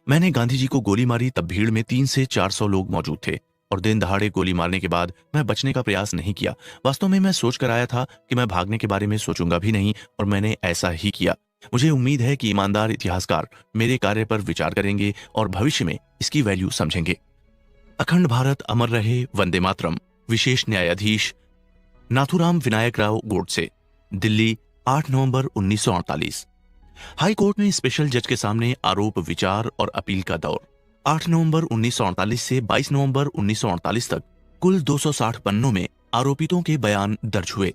मैंने गांधी जी को गोली मारी तब भीड़ में 300 से 400 लोग मौजूद थे और दिन दहाड़े गोली मारने के बाद मैं बचने का प्रयास नहीं किया। वास्तव में मैं सोच कर आया था कि मैं भागने के बारे में सोचूंगा भी नहीं और मैंने ऐसा ही किया। मुझे उम्मीद है कि ईमानदार इतिहासकार मेरे कार्य पर विचार करेंगे और भविष्य में इसकी वैल्यू समझेंगे। अखंड भारत अमर रहे, वंदे मातरम। विशेष न्यायाधीश नाथूराम विनायक राव गोडसे, दिल्ली, 8 नवंबर 1948। हाई कोर्ट में स्पेशल जज के सामने आरोप विचार और अपील का दौर। 8 नवंबर 1948 से 22 नवंबर 1948 तक कुल 260 पन्नों में आरोपितों के बयान दर्ज हुए।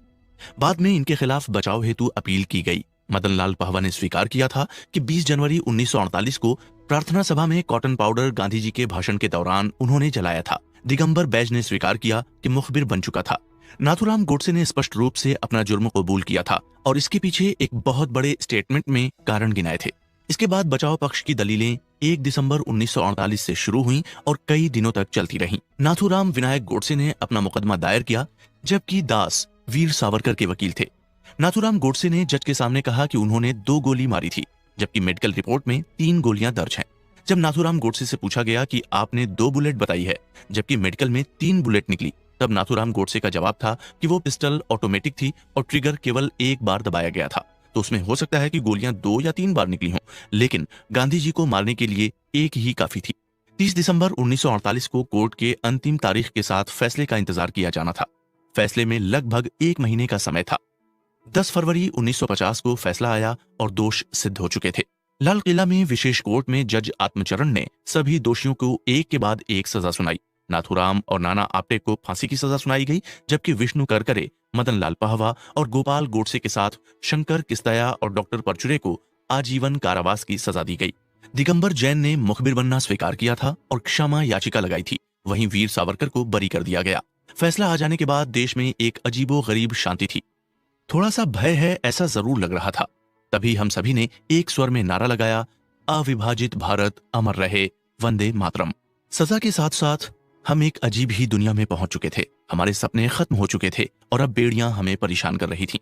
बाद में इनके खिलाफ बचाव हेतु अपील की गई। मदन लाल पहवा ने स्वीकार किया था कि 20 जनवरी 1948 को प्रार्थना सभा में कॉटन पाउडर गांधी जी के भाषण के दौरान उन्होंने जलाया था। दिगंबर बैज ने स्वीकार किया कि मुखबिर बन चुका था। नाथूराम गोडसे ने स्पष्ट रूप से अपना जुर्म कबूल किया था और इसके पीछे एक बहुत बड़े स्टेटमेंट में कारण गिनाए थे। इसके बाद बचाव पक्ष की दलीलें 1 दिसंबर 1948 से शुरू हुईं और कई दिनों तक चलती रहीं। नाथूराम विनायक गोडसे ने अपना मुकदमा दायर किया, जबकि दास वीर सावरकर के वकील थे। नाथूराम गोडसे ने जज के सामने कहा कि उन्होंने 2 गोली मारी थी, जबकि मेडिकल रिपोर्ट में 3 गोलियां दर्ज हैं। जब नाथूराम गोडसे से पूछा गया कि आपने 2 बुलेट बताई है, जबकि मेडिकल में 3 बुलेट निकली, तब नाथूराम गोडसे का जवाब था कि वो पिस्टल ऑटोमेटिक थी और ट्रिगर केवल 1 बार दबाया गया था, तो उसमें हो सकता है कि गोलियां 2 या 3 बार निकली हों, लेकिन गांधी जी को मारने के लिए एक ही काफी थी। 30 दिसंबर 1948 को कोर्ट के अंतिम तारीख के साथ फैसले का इंतजार किया जाना था। फैसले में लगभग 1 महीने का समय था। 10 फरवरी 1950 को फैसला आया और दोष सिद्ध हो चुके थे। लाल किला में विशेष कोर्ट में जज आत्मचरण ने सभी दोषियों को एक के बाद एक सजा सुनाई। नाथूराम और नाना आप्टे को फांसी की सजा सुनाई गई, जबकि विष्णु करकरे, मदन लाल पहवा और गोपाल गोडसे के साथ शंकर किस्तया और डॉक्टर परचुरे को आजीवन कारावास की सजा दी गई। दिगंबर जैन ने मुखबिर बनना स्वीकार किया था और क्षमा याचिका लगाई थी। वहीं वीर सावरकर को बरी कर दिया गया। फैसला आ जाने के बाद देश में एक अजीबोगरीब शांति थी। थोड़ा सा भय है ऐसा जरूर लग रहा था। तभी हम सभी ने एक स्वर में नारा लगाया, अविभाजित भारत अमर रहे, वंदे मातरम। सजा के साथ साथ हम एक अजीब ही दुनिया में पहुंच चुके थे। हमारे सपने खत्म हो चुके थे और अब बेड़ियां हमें परेशान कर रही थीं।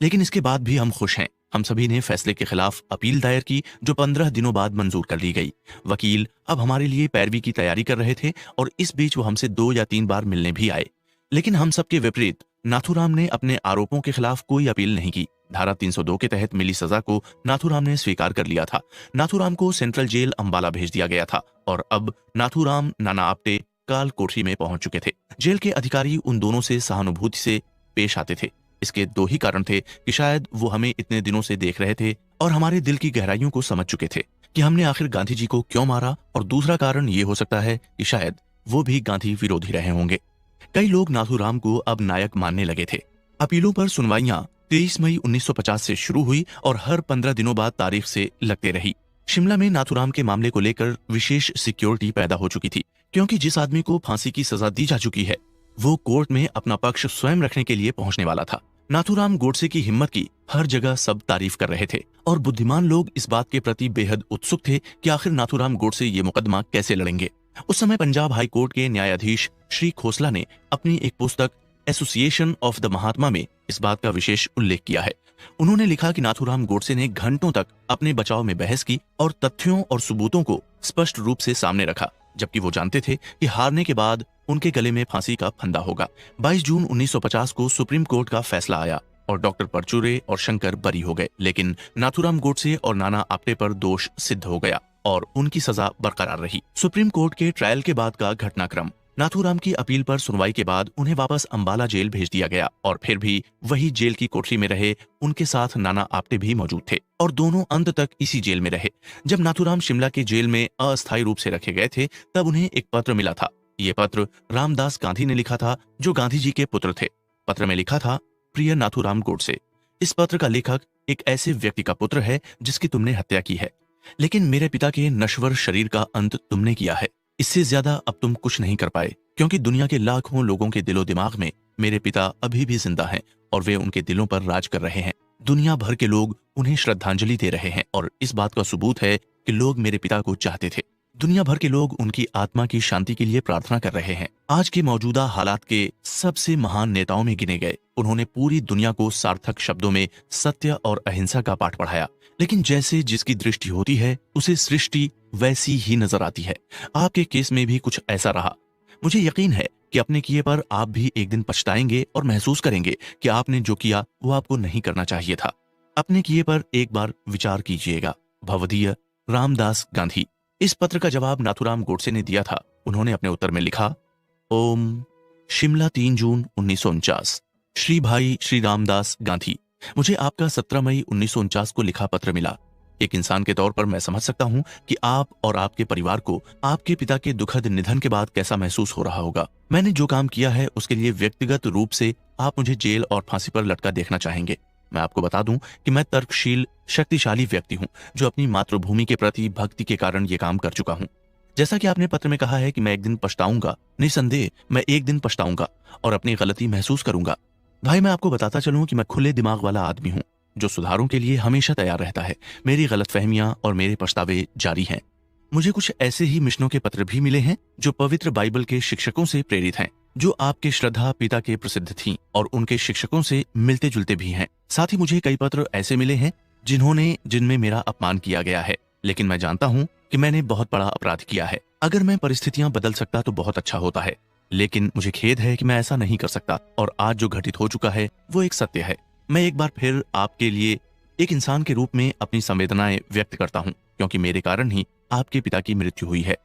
लेकिन इसके बाद भी हम खुश हैं। हम सभी ने फैसले के खिलाफ अपील दायर की, जो 15 दिनों बाद मंजूर कर ली गई। वकील अब हमारे लिए पैरवी की तैयारी कर रहे थे और इस बीच वो हमसे 2 या 3 बार मिलने भी आए। लेकिन हम सबके विपरीत नाथूराम ने अपने आरोपों के खिलाफ कोई अपील नहीं की। धारा 302 के तहत मिली सजा को नाथूराम ने स्वीकार कर लिया था। नाथूराम को सेंट्रल जेल अंबाला भेज दिया गया था और अब नाथूराम, नाना आप्टे काल कोठरी में पहुंच चुके थे। जेल के अधिकारी उन दोनों से सहानुभूति से पेश आते थे। इसके 2 ही कारण थे कि शायद वो हमें इतने दिनों से देख रहे थे और हमारे दिल की गहराइयों को समझ चुके थे कि हमने आखिर गांधी जी को क्यों मारा, और दूसरा कारण ये हो सकता है कि शायद वो भी गांधी विरोधी रहे होंगे। कई लोग नाथूराम को अब नायक मानने लगे थे। अपीलों पर सुनवाइयां 23 मई 1950 से शुरू हुई और हर 15 दिनों बाद तारीख से लगते रही। शिमला में नाथूराम के मामले को लेकर विशेष सिक्योरिटी पैदा हो चुकी थी, क्योंकि जिस आदमी को फांसी की सजा दी जा चुकी है वो कोर्ट में अपना पक्ष स्वयं रखने के लिए पहुंचने वाला था। नाथूराम गोडसे की हिम्मत की हर जगह सब तारीफ कर रहे थे और बुद्धिमान लोग इस बात के प्रति बेहद उत्सुक थे कि आखिर नाथूराम गोडसे ये मुकदमा कैसे लड़ेंगे। उस समय पंजाब हाई कोर्ट के न्यायाधीश श्री खोसला ने अपनी एक पुस्तक एसोसिएशन ऑफ द महात्मा में इस बात का विशेष उल्लेख किया है। उन्होंने लिखा कि नाथूराम गोडसे ने घंटों तक अपने बचाव में बहस की और तथ्यों और सबूतों को स्पष्ट रूप से सामने रखा, जबकि वो जानते थे कि हारने के बाद उनके गले में फांसी का फंदा होगा। 22 जून 1950 को सुप्रीम कोर्ट का फैसला आया और डॉक्टर परचुरे और शंकर बरी हो गए, लेकिन नाथूराम गोडसे और नाना आप्टे पर दोष सिद्ध हो गया और उनकी सजा बरकरार रही। सुप्रीम कोर्ट के ट्रायल के बाद का घटनाक्रम। नाथूराम की अपील पर सुनवाई के बाद उन्हें वापस अंबाला जेल भेज दिया गया और फिर भी वही जेल की कोठरी में रहे। उनके साथ नाना आप्टे भी मौजूद थे और दोनों अंत तक इसी जेल में रहे। जब नाथूराम शिमला के जेल में अस्थायी रूप से रखे गए थे, तब उन्हें एक पत्र मिला था। ये पत्र रामदास गांधी ने लिखा था, जो गांधी जी के पुत्र थे। पत्र में लिखा था, प्रिय नाथूराम गोडसे, इस पत्र का लेखक एक ऐसे व्यक्ति का पुत्र है जिसकी तुमने हत्या की है, लेकिन मेरे पिता के नश्वर शरीर का अंत तुमने किया है। इससे ज्यादा अब तुम कुछ नहीं कर पाए, क्योंकि दुनिया के लाखों लोगों के दिलो दिमाग में मेरे पिता अभी भी जिंदा हैं और वे उनके दिलों पर राज कर रहे हैं। दुनिया भर के लोग उन्हें श्रद्धांजलि दे रहे हैं और इस बात का सबूत है कि लोग मेरे पिता को चाहते थे। दुनिया भर के लोग उनकी आत्मा की शांति के लिए प्रार्थना कर रहे हैं। आज के मौजूदा हालात के सबसे महान नेताओं में गिने गए। उन्होंने पूरी दुनिया को सार्थक शब्दों में सत्य और अहिंसा का पाठ पढ़ाया। लेकिन जैसे जिसकी दृष्टि होती है उसे सृष्टि वैसी ही नजर आती है। आपके केस में भी कुछ ऐसा रहा। मुझे यकीन है कि अपने किए पर आप भी एक दिन पछताएंगे और महसूस करेंगे कि आपने जो किया वो आपको नहीं करना चाहिए था। अपने किए पर एक बार विचार कीजिएगा। भवदीय रामदास गांधी। इस पत्र का जवाब नाथूराम गोडसे ने दिया था। उन्होंने अपने उत्तर में लिखा, ओम, शिमला 3 जून 1949। श्री भाई श्री रामदास गांधी, मुझे आपका 17 मई 1949 को लिखा पत्र मिला। एक इंसान के तौर पर मैं समझ सकता हूं कि आप और आपके परिवार को आपके पिता के दुखद निधन के बाद कैसा महसूस हो रहा होगा। मैंने जो काम किया है उसके लिए व्यक्तिगत रूप से आप मुझे जेल और फांसी पर लटका देखना चाहेंगे। मैं आपको बता दूं कि मैं तर्कशील, शक्तिशाली व्यक्ति हूं जो अपनी मातृभूमि के प्रति भक्ति के कारण ये काम कर चुका हूं। जैसा कि आपने पत्र में कहा है कि मैं एक दिन पछताऊंगा, निसंदेह मैं एक दिन पछताऊंगा और अपनी गलती महसूस करूंगा। भाई, मैं आपको बताता चलूं कि मैं खुले दिमाग वाला आदमी हूं जो सुधारों के लिए हमेशा तैयार रहता है। मेरी गलतफहमियां और मेरे पछतावे जारी हैं। मुझे कुछ ऐसे ही मिशनों के पत्र भी मिले हैं जो पवित्र बाइबल के शिक्षकों से प्रेरित हैं, जो आपके श्रद्धा पिता के प्रसिद्ध थीं और उनके शिक्षकों से मिलते जुलते भी हैं। साथ ही मुझे कई पत्र ऐसे मिले हैं जिनमें मेरा अपमान किया गया है, लेकिन मैं जानता हूं कि मैंने बहुत बड़ा अपराध किया है। अगर मैं परिस्थितियां बदल सकता तो बहुत अच्छा होता है, लेकिन मुझे खेद है कि मैं ऐसा नहीं कर सकता और आज जो घटित हो चुका है वो एक सत्य है। मैं एक बार फिर आपके लिए एक इंसान के रूप में अपनी संवेदनाएं व्यक्त करता हूं, क्योंकि मेरे कारण ही आपके पिता की मृत्यु हुई है।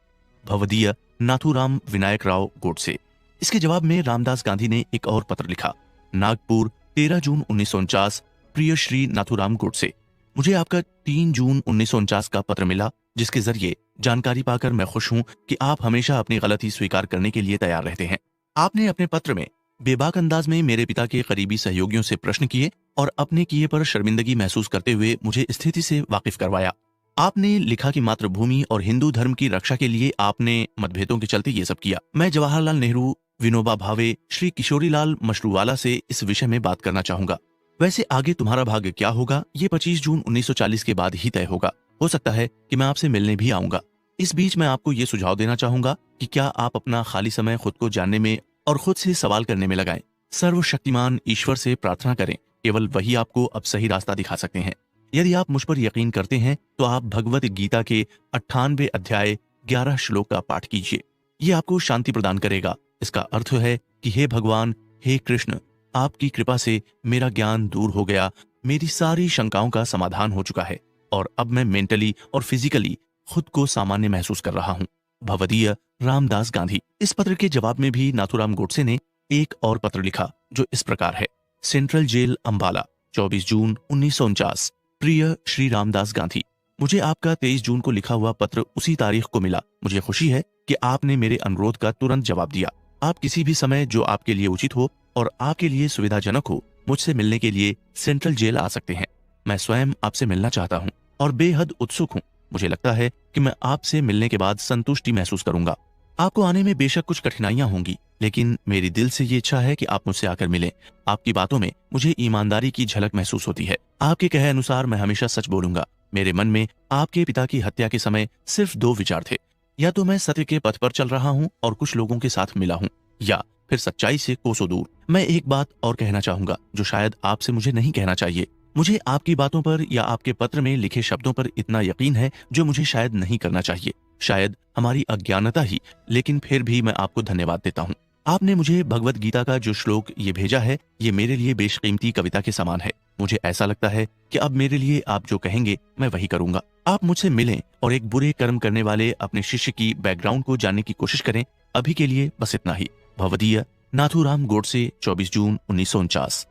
भवदीय नाथूराम विनायक राव गोडसे। इसके जवाब में रामदास गांधी ने एक और पत्र लिखा। नागपुर 13 जून 1949। प्रिय श्री नाथूराम गोडसे, मुझे आपका 3 जून 1949 का पत्र मिला, जिसके जरिए जानकारी पाकर मैं खुश हूं कि आप हमेशा अपनी गलती स्वीकार करने के लिए तैयार रहते हैं। आपने अपने पत्र में बेबाक अंदाज में मेरे पिता के करीबी सहयोगियों से प्रश्न किए और अपने किए पर शर्मिंदगी महसूस करते हुए मुझे स्थिति से वाकिफ करवाया। आपने लिखा कि मातृभूमि और हिंदू धर्म की रक्षा के लिए आपने मतभेदों के चलते ये सब किया। मैं जवाहरलाल नेहरू, विनोबा भावे, श्री किशोरीलाल मशरूवाला से इस विषय में बात करना चाहूंगा। वैसे आगे तुम्हारा भाग्य क्या होगा ये 25 जून 1940 के बाद ही तय होगा। हो सकता है कि मैं आपसे मिलने भी आऊंगा। इस बीच मैं आपको ये सुझाव देना चाहूंगा कि क्या आप अपना खाली समय खुद को जानने में और खुद से सवाल करने में लगाएं। सर्वशक्तिमान ईश्वर से प्रार्थना करें, केवल वही आपको अब सही रास्ता दिखा सकते हैं। यदि आप मुझ पर यकीन करते हैं तो आप भगवत गीता के 98 अध्याय 11 श्लोक का पाठ कीजिए। ये आपको शांति प्रदान करेगा। इसका अर्थ है कि हे भगवान, हे कृष्ण, आपकी कृपा से मेरा ज्ञान दूर हो गया, मेरी सारी शंकाओं का समाधान हो चुका है और अब मैं मेंटली और फिजिकली खुद को सामान्य महसूस कर रहा हूँ। भवदीय रामदास गांधी। इस पत्र के जवाब में भी नाथूराम गोडसे ने एक और पत्र लिखा जो इस प्रकार है। सेंट्रल जेल अंबाला 24 जून 1949। प्रिय श्री रामदास गांधी, मुझे आपका 23 जून को लिखा हुआ पत्र उसी तारीख को मिला। मुझे खुशी है कि आपने मेरे अनुरोध का तुरंत जवाब दिया। आप किसी भी समय जो आपके लिए उचित हो और आपके लिए सुविधाजनक हो मुझसे मिलने के लिए सेंट्रल जेल आ सकते हैं। मैं स्वयं आपसे मिलना चाहता हूँ और बेहद उत्सुक हूँ। मुझे लगता है कि मैं आपसे मिलने के बाद संतुष्टि महसूस करूंगा। आपको आने में बेशक कुछ कठिनाइयां होंगी, लेकिन मेरी दिल से ये इच्छा है कि आप मुझसे आकर मिलें। आपकी बातों में मुझे ईमानदारी की झलक महसूस होती है। आपके कहे अनुसार मैं हमेशा सच बोलूंगा। मेरे मन में आपके पिता की हत्या के समय सिर्फ 2 विचार थे, या तो मैं सत्य के पथ पर चल रहा हूँ और कुछ लोगों के साथ मिला हूँ, या फिर सच्चाई से कोसों दूर। मैं एक बात और कहना चाहूंगा जो शायद आपसे मुझे नहीं कहना चाहिए। मुझे आपकी बातों पर या आपके पत्र में लिखे शब्दों पर इतना यकीन है जो मुझे शायद नहीं करना चाहिए। शायद हमारी अज्ञानता ही, लेकिन फिर भी मैं आपको धन्यवाद देता हूँ। आपने मुझे भगवत गीता का जो श्लोक ये भेजा है ये मेरे लिए बेशकीमती कविता के समान है। मुझे ऐसा लगता है कि अब मेरे लिए आप जो कहेंगे मैं वही करूंगा। आप मुझसे मिलें और एक बुरे कर्म करने वाले अपने शिष्य की बैकग्राउंड को जानने की कोशिश करें। अभी के लिए बस इतना ही। भवदीय नाथूराम गोडसे 24 जून 1949।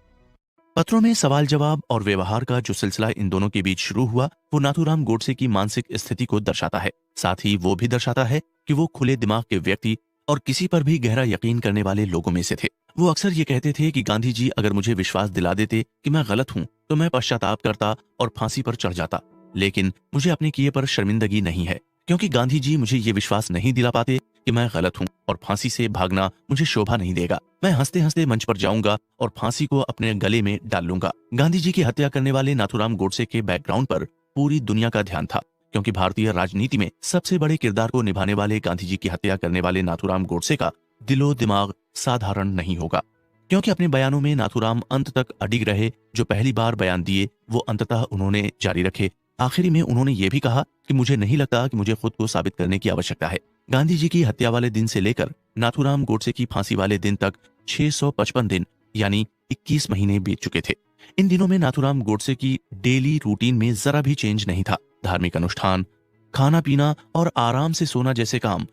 पत्रों में सवाल जवाब और व्यवहार का जो सिलसिला इन दोनों के बीच शुरू हुआ वो नाथूराम गोडसे की मानसिक स्थिति को दर्शाता है। साथ ही वो भी दर्शाता है कि वो खुले दिमाग के व्यक्ति और किसी पर भी गहरा यकीन करने वाले लोगों में से थे। वो अक्सर ये कहते थे कि गांधी जी अगर मुझे विश्वास दिला देते कि मैं गलत हूँ तो मैं पश्चाताप करता और फांसी पर चढ़ जाता, लेकिन मुझे अपने किए पर शर्मिंदगी नहीं है, क्योंकि गांधी जी मुझे ये विश्वास नहीं दिला पाते कि मैं गलत हूँ और फांसी से भागना मुझे शोभा नहीं देगा। मैं हंसते हंसते मंच पर जाऊंगा और फांसी को अपने गले में डाल लूंगा। गांधी जी की हत्या करने वाले नाथूराम गोडसे के बैकग्राउंड पर पूरी दुनिया का ध्यान था, क्योंकि भारतीय राजनीति में सबसे बड़े किरदार को निभाने वाले गांधी जी की हत्या करने वाले नाथूराम गोडसे का दिलो दिमाग साधारण नहीं होगा। क्योंकि अपने बयानों में नाथूराम अंत तक अडिग रहे। जो पहली बार बयान दिए वो अंततः उन्होंने जारी रखे। आखिरी में उन्होंने ये भी कहा कि मुझे नहीं लगता कि मुझे खुद को साबित करने की आवश्यकता है। गांधी जी की हत्या वाले दिन से लेकर नाथूराम गोडसे की फांसी वाले दिन तक 655 दिन यानी 21 महीने बीत चुके थे। इन दिनों में नाथूराम गोडसे की डेली रूटीन में जरा भी चेंज नहीं था। धार्मिक अनुष्ठान, खाना पीना और आराम से सोना जैसे काम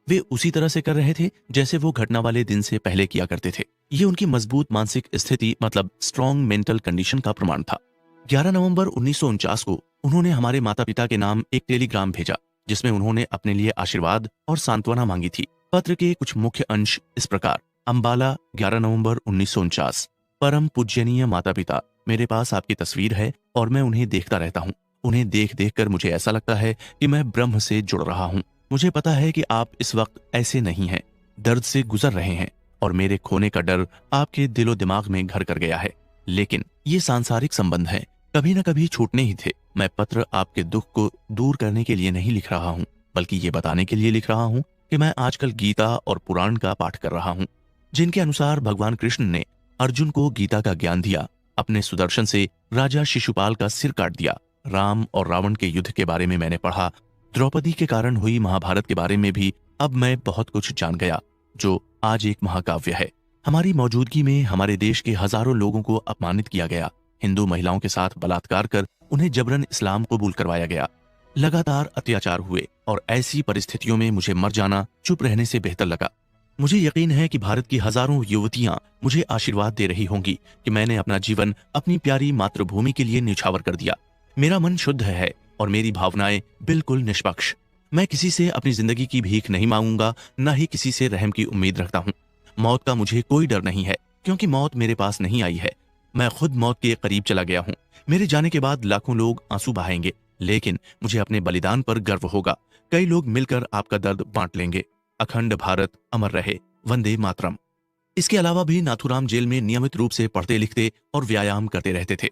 वे उसी तरह से कर रहे थे जैसे वो घटना वाले दिन से पहले किया करते थे। ये उनकी मजबूत मानसिक स्थिति मतलब स्ट्रॉन्ग मेंटल कंडीशन का प्रमाण था। 11 नवंबर 1949 को उन्होंने हमारे माता पिता के नाम एक टेलीग्राम भेजा जिसमें उन्होंने अपने लिए आशीर्वाद और सांत्वना मांगी थी। पत्र के कुछ मुख्य अंश इस प्रकार। अंबाला, 11 नवंबर 1949। परम पूजनीय माता पिता, मेरे पास आपकी तस्वीर है और मैं उन्हें देखता रहता हूँ। उन्हें देख देख कर मुझे ऐसा लगता है कि मैं ब्रह्म से जुड़ रहा हूँ। मुझे पता है कि आप इस वक्त ऐसे नहीं हैं, दर्द से गुजर रहे हैं और मेरे खोने का डर आपके दिलो दिमाग में घर कर गया है। लेकिन ये सांसारिक संबंध हैं, कभी न कभी छूटने ही थे। मैं पत्र आपके दुख को दूर करने के लिए नहीं लिख रहा हूँ, बल्कि ये बताने के लिए लिख रहा हूँ कि मैं आजकल गीता और पुराण का पाठ कर रहा हूँ, जिनके अनुसार भगवान कृष्ण ने अर्जुन को गीता का ज्ञान दिया, अपने सुदर्शन से राजा शिशुपाल का सिर काट दिया। राम और रावण के युद्ध के बारे में मैंने पढ़ा। द्रौपदी के कारण हुई महाभारत के बारे में भी अब मैं बहुत कुछ जान गया, जो आज एक महाकाव्य है। हमारी मौजूदगी में हमारे देश के हजारों लोगों को अपमानित किया गया। हिंदू महिलाओं के साथ बलात्कार कर उन्हें जबरन इस्लाम कबूल करवाया गया। लगातार अत्याचार हुए और ऐसी परिस्थितियों में मुझे मर जाना चुप रहने से बेहतर लगा। मुझे यकीन है कि भारत की हजारों युवतियां मुझे आशीर्वाद दे रही होंगी कि मैंने अपना जीवन अपनी प्यारी मातृभूमि के लिए न्यौछावर कर दिया। मेरा मन शुद्ध है और मेरी भावनाएं बिल्कुल निष्पक्ष। मैं किसी से अपनी जिंदगी की भीख नहीं मांगूंगा, न ही किसी से रहम की उम्मीद रखता हूँ। मौत का मुझे कोई डर नहीं है, क्योंकि मौत मेरे पास नहीं आई है। मैं खुद मौत के करीब चला गया हूँ। मेरे जाने के बाद लाखों लोग आंसू बहाएंगे, लेकिन मुझे अपने बलिदान पर गर्व होगा। कई लोग मिलकर आपका दर्द बांट लेंगे। अखंड भारत अमर रहे, वंदे मातरम। इसके अलावा भी नाथूराम जेल में नियमित रूप से पढ़ते लिखते और व्यायाम करते रहते थे।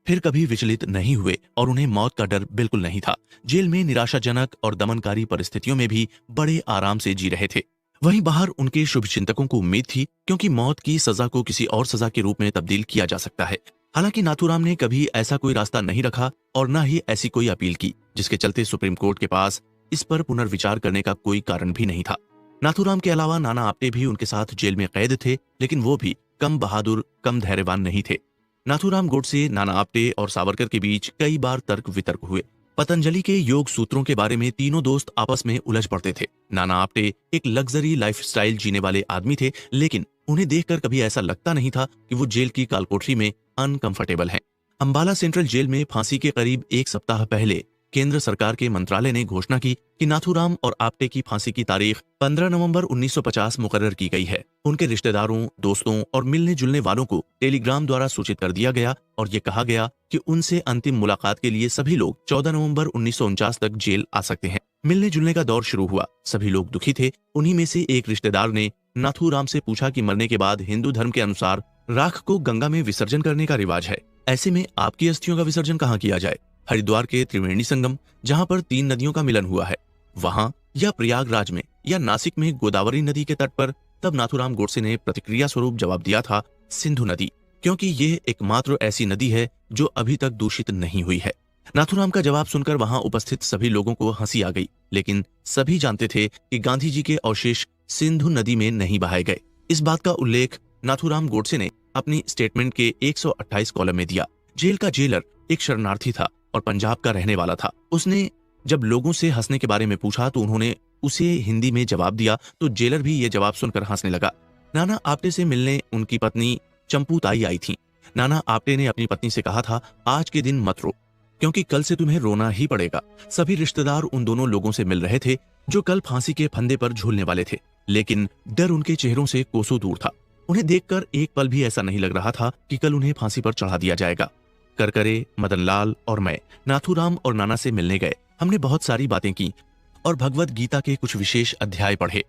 फिर कभी विचलित नहीं हुए और उन्हें मौत का डर बिल्कुल नहीं था। जेल में निराशाजनक और दमनकारी परिस्थितियों में भी बड़े आराम से जी रहे थे। वहीं बाहर उनके शुभचिंतकों को उम्मीद थी, क्योंकि मौत की सजा को किसी और सजा के रूप में तब्दील किया जा सकता है। हालांकि नाथूराम ने कभी ऐसा कोई रास्ता नहीं रखा और न ही ऐसी कोई अपील की, जिसके चलते सुप्रीम कोर्ट के पास इस पर पुनर्विचार करने का कोई कारण भी नहीं था। नाथूराम के अलावा नाना आपटे भी उनके साथ जेल में कैद थे, लेकिन वो भी कम बहादुर, कम धैर्यवान नहीं थे। नाथूराम गोडसे, नाना आपटे और सावरकर के बीच कई बार तर्क वितर्क हुए। पतंजलि के योग सूत्रों के बारे में तीनों दोस्त आपस में उलझ पड़ते थे। नाना आपटे एक लग्जरी लाइफस्टाइल जीने वाले आदमी थे, लेकिन उन्हें देखकर कभी ऐसा लगता नहीं था कि वो जेल की कालकोठरी में अनकंफर्टेबल हैं। अंबाला सेंट्रल जेल में फांसी के करीब एक सप्ताह पहले केंद्र सरकार के मंत्रालय ने घोषणा की कि नाथूराम और आपटे की फांसी की तारीख 15 नवंबर 1950 मुकर्रर की गई है। उनके रिश्तेदारों, दोस्तों और मिलने जुलने वालों को टेलीग्राम द्वारा सूचित कर दिया गया और ये कहा गया कि उनसे अंतिम मुलाकात के लिए सभी लोग 14 नवंबर 1949 तक जेल आ सकते हैं। मिलने जुलने का दौर शुरू हुआ। सभी लोग दुखी थे। उन्हीं में से एक रिश्तेदार ने नाथूराम से पूछा कि मरने के बाद हिंदू धर्म के अनुसार राख को गंगा में विसर्जन करने का रिवाज है, ऐसे में आपकी अस्थियों का विसर्जन कहाँ किया जाए? हरिद्वार के त्रिवेणी संगम, जहाँ पर 3 नदियों का मिलन हुआ है, वहां, या प्रयागराज में, या नासिक में गोदावरी नदी के तट पर? तब नाथूराम गोडसे ने प्रतिक्रिया स्वरूप जवाब दिया था, सिंधु नदी, क्योंकि ये एकमात्र ऐसी नदी है जो अभी तक दूषित नहीं हुई है। नाथूराम का जवाब सुनकर वहां उपस्थित सभी लोगों को हंसी आ गई, लेकिन सभी जानते थे कि गांधी जी के अवशेष सिंधु नदी में नहीं बहाए गए। इस बात का उल्लेख नाथूराम गोडसे ने अपनी स्टेटमेंट के 128 कॉलम में दिया। जेल का जेलर एक शरणार्थी था और पंजाब का रहने वाला था। उसने जब लोगों से हंसने के बारे में पूछा तो उन्होंने उसे हिंदी में जवाब दिया, तो जेलर भी ये जवाब सुनकर हंसने लगा। नाना आपटे से मिलने उनकी पत्नी चंपू ताई आई थी। नाना आपटे ने अपनी पत्नी से कहा था, आज के दिन मत रो, क्योंकि कल से तुम्हें रोना ही पड़ेगा। सभी रिश्तेदार उन दोनों लोगों से मिल रहे थे जो कल फांसी के फंदे पर झूलने वाले थे, लेकिन डर उनके चेहरों से कोसों दूर था। उन्हें देखकर एक पल भी ऐसा नहीं लग रहा था कि कल उन्हें फांसी पर चढ़ा दिया जाएगा। करकरे, मदनलाल और मैं नाथूराम और नाना से मिलने गए। हमने बहुत सारी बातें की और भगवत गीता के कुछ विशेष अध्याय पढ़े।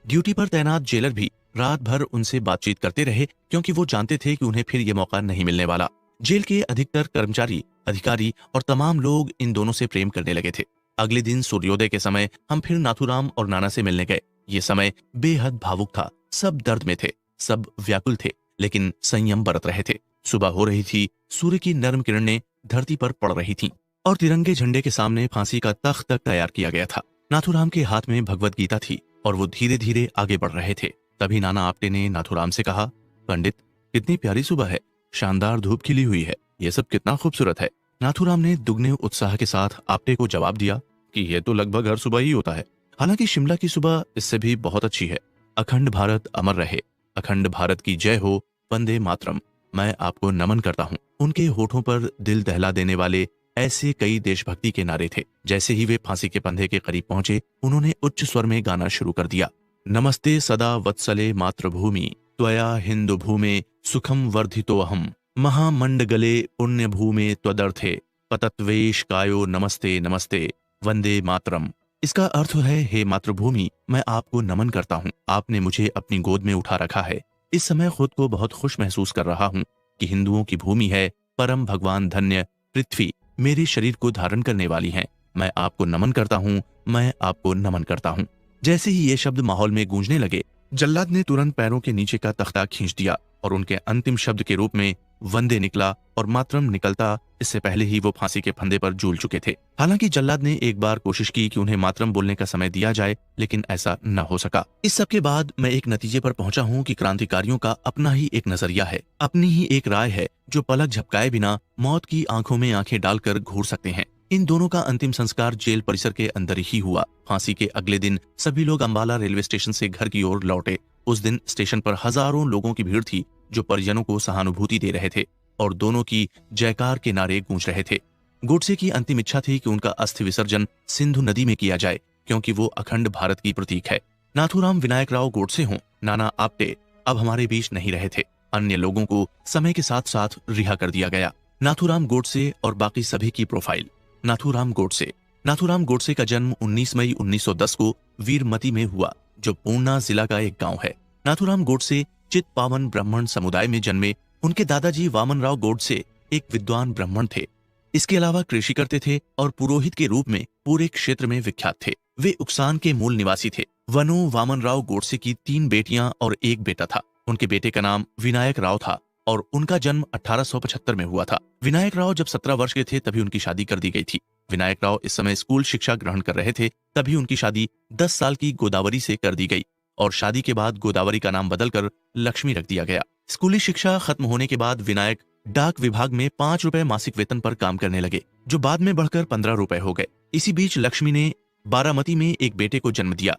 ड्यूटी पर तैनात जेलर भी रात भर उनसे बातचीत करते रहे, क्योंकि वो जानते थे कि उन्हें फिर ये मौका नहीं मिलने वाला। जेल के अधिकतर कर्मचारी, अधिकारी और तमाम लोग इन दोनों से प्रेम करने लगे थे। अगले दिन सूर्योदय के समय हम फिर नाथूराम और नाना से मिलने गए। ये समय बेहद भावुक था। सब दर्द में थे, सब व्याकुल थे, लेकिन संयम बरत रहे थे। सुबह हो रही थी, सूर्य की नर्म किरणें धरती पर पड़ रही थीं और तिरंगे झंडे के सामने फांसी का तख्त तक तैयार किया गया था। नाथूराम के हाथ में भगवत गीता थी और वो धीरे धीरे आगे बढ़ रहे थे। तभी नाना आपटे ने नाथूराम से कहा, पंडित, कितनी प्यारी सुबह है, शानदार धूप खिली हुई है, ये सब कितना खूबसूरत है। नाथूराम ने दुगने उत्साह के साथ आपटे को जवाब दिया कि यह तो लगभग हर सुबह ही होता है। हालांकि शिमला की सुबह इससे भी बहुत अच्छी है। अखंड भारत अमर रहे, अखंड भारत की जय हो, वंदे मातरम। मैं आपको नमन करता हूँ। उनके होठों पर दिल दहला देने वाले ऐसे कई देशभक्ति के नारे थे। जैसे ही वे फांसी के फंदे के करीब पहुंचे, उन्होंने उच्च स्वर में गाना शुरू कर दिया। नमस्ते सदा वत्सले मातृभूमि, त्वया हिंदु भूमे सुखम वर्धितोऽहम्, महामंडगले पुण्य भूमे त्वदर्थे, पतत्वेश कायो नमस्ते नमस्ते, वंदे मातरम। इसका अर्थ है, हे मातृभूमि, मैं आपको नमन करता हूँ। आपने मुझे अपनी गोद में उठा रखा है। इस समय खुद को बहुत खुश महसूस कर रहा हूँ कि हिंदुओं की भूमि है, परम भगवान धन्य पृथ्वी मेरे शरीर को धारण करने वाली है। मैं आपको नमन करता हूँ, मैं आपको नमन करता हूँ। जैसे ही ये शब्द माहौल में गूंजने लगे, जल्लाद ने तुरंत पैरों के नीचे का तख्ता खींच दिया और उनके अंतिम शब्द के रूप में वंदे निकला और मातरम निकलता इससे पहले ही वो फांसी के फंदे पर झूल चुके थे। हालांकि जल्लाद ने एक बार कोशिश की कि उन्हें मातरम बोलने का समय दिया जाए, लेकिन ऐसा न हो सका। इस सब के बाद मैं एक नतीजे पर पहुंचा हूं कि क्रांतिकारियों का अपना ही एक नजरिया है, अपनी ही एक राय है, जो पलक झपकाए बिना मौत की आंखों में आंखें डालकर घूर सकते हैं। इन दोनों का अंतिम संस्कार जेल परिसर के अंदर ही हुआ। फांसी के अगले दिन सभी लोग अंबाला रेलवे स्टेशन से घर की ओर लौटे। उस दिन स्टेशन पर हजारों लोगों की भीड़ थी, जो परिजनों को सहानुभूति दे रहे थे और दोनों की जयकार के नारे गूंज रहे थे। गोडसे की अंतिम इच्छा थी कि उनका अस्थि विसर्जन सिंधु नदी में किया जाए, क्योंकि वो अखंड भारत की प्रतीक है। नाथूराम विनायक राव गोडसे हों, नाना आपटे अब हमारे बीच नहीं रहे थे। अन्य लोगों को समय के साथ साथ रिहा कर दिया गया। नाथूराम गोडसे और बाकी सभी की प्रोफाइल। नाथूराम गोडसे। नाथूराम गोडसे का जन्म 19 मई 1910 को वीरमती में हुआ, जो पूर्णा जिला का एक गांव है। नाथूराम गोडसे चित पावन ब्राह्मण समुदाय में जन्मे। उनके दादाजी वामनराव गोडसे एक विद्वान ब्राह्मण थे। इसके अलावा कृषि करते थे और पुरोहित के रूप में पूरे क्षेत्र में विख्यात थे। वे उक्सान के मूल निवासी थे। वनो वामनराव गोडसे की 3 बेटियां और 1 बेटा था। उनके बेटे का नाम विनायक राव था और उनका जन्म 1875 में हुआ था। विनायक राव जब 17 वर्ष के थे तभी उनकी शादी कर दी गई थी। विनायक राव इस समय स्कूल शिक्षा ग्रहण कर रहे थे, तभी उनकी शादी 10 साल की गोदावरी से कर दी गई और शादी के बाद गोदावरी का नाम बदलकर लक्ष्मी रख दिया गया। स्कूली शिक्षा खत्म होने के बाद विनायक डाक विभाग में 5 रुपए मासिक वेतन पर काम करने लगे, जो बाद में बढ़कर 15 रुपए हो गए। इसी बीच लक्ष्मी ने बारामती में एक बेटे को जन्म दिया।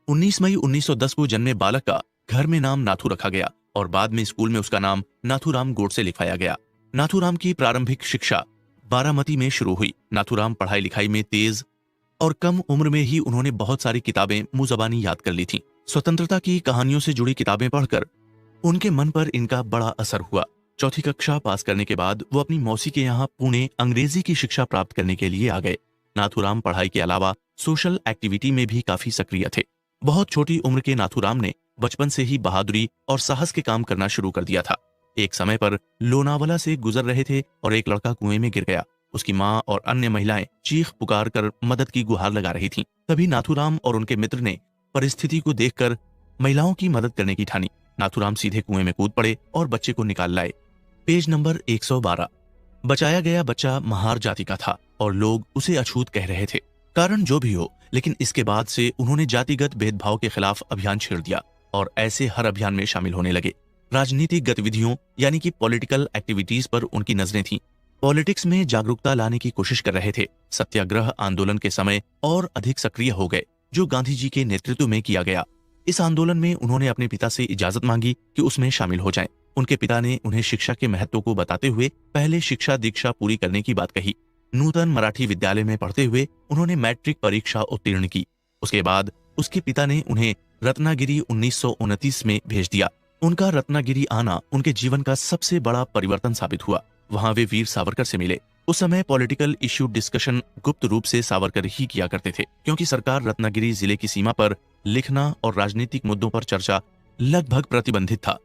19 मई 1910 को जन्मे बालक का घर में नाम नाथू रखा गया और बाद में स्कूल में उसका नाम नाथूराम गोडसे लिखवाया गया। नाथूराम की प्रारंभिक शिक्षा बारामती में शुरू हुई। नाथूराम पढ़ाई लिखाई में तेज और कम उम्र में ही उन्होंने बहुत सारी किताबें मुंहजबानी याद कर ली थीं। स्वतंत्रता की कहानियों से जुड़ी किताबें पढ़कर उनके मन पर इनका बड़ा असर हुआ। चौथी कक्षा पास करने के बाद वो अपनी मौसी के यहाँ पुणे अंग्रेजी की शिक्षा प्राप्त करने के लिए आ गए। नाथूराम पढ़ाई के अलावा सोशल एक्टिविटी में भी काफी सक्रिय थे। बहुत छोटी उम्र के नाथूराम ने बचपन से ही बहादुरी और साहस के काम करना शुरू कर दिया था। एक समय पर लोनावला से गुजर रहे थे और एक लड़का कुएं में गिर गया। उसकी माँ और अन्य महिलाएं चीख पुकार कर मदद की गुहार लगा रही थीं। तभी नाथूराम और उनके मित्र ने परिस्थिति को देखकर महिलाओं की मदद करने की ठानी। नाथूराम सीधे कुएं में कूद पड़े और बच्चे को निकाल लाए। Page number 112। बचाया गया बच्चा महार जाति का था और लोग उसे अछूत कह रहे थे। कारण जो भी हो, लेकिन इसके बाद से उन्होंने जातिगत भेदभाव के खिलाफ अभियान छेड़ दिया और ऐसे हर अभियान में शामिल होने लगे। राजनीतिक गतिविधियों यानी कि पॉलिटिकल एक्टिविटीज पर उनकी नजरें थीं। पॉलिटिक्स में जागरूकता लाने की कोशिश कर रहे थे। सत्याग्रह आंदोलन के समय और अधिक सक्रिय हो गए, जो गांधी जी के नेतृत्व में किया गया। इस आंदोलन में उन्होंने अपने पिता से इजाजत मांगी कि उसमें शामिल हो जाएं। उनके पिता ने उन्हें शिक्षा के महत्व को बताते हुए पहले शिक्षा दीक्षा पूरी करने की बात कही। नूतन मराठी विद्यालय में पढ़ते हुए उन्होंने मैट्रिक परीक्षा उत्तीर्ण की। उसके बाद उसके पिता ने उन्हें रत्नागिरी 1929 में भेज दिया। उनका रत्नागिरी आना उनके जीवन का सबसे बड़ा परिवर्तन साबित हुआ। वहां वे वीर सावरकर से मिले। उस समय पॉलिटिकल इश्यू डिस्कशन गुप्त रूप से सावरकर ही किया करते थे, क्योंकि सरकार रत्नागिरी जिले की सीमा पर लिखना और राजनीतिक मुद्दों पर चर्चा लगभग प्रतिबंधित था।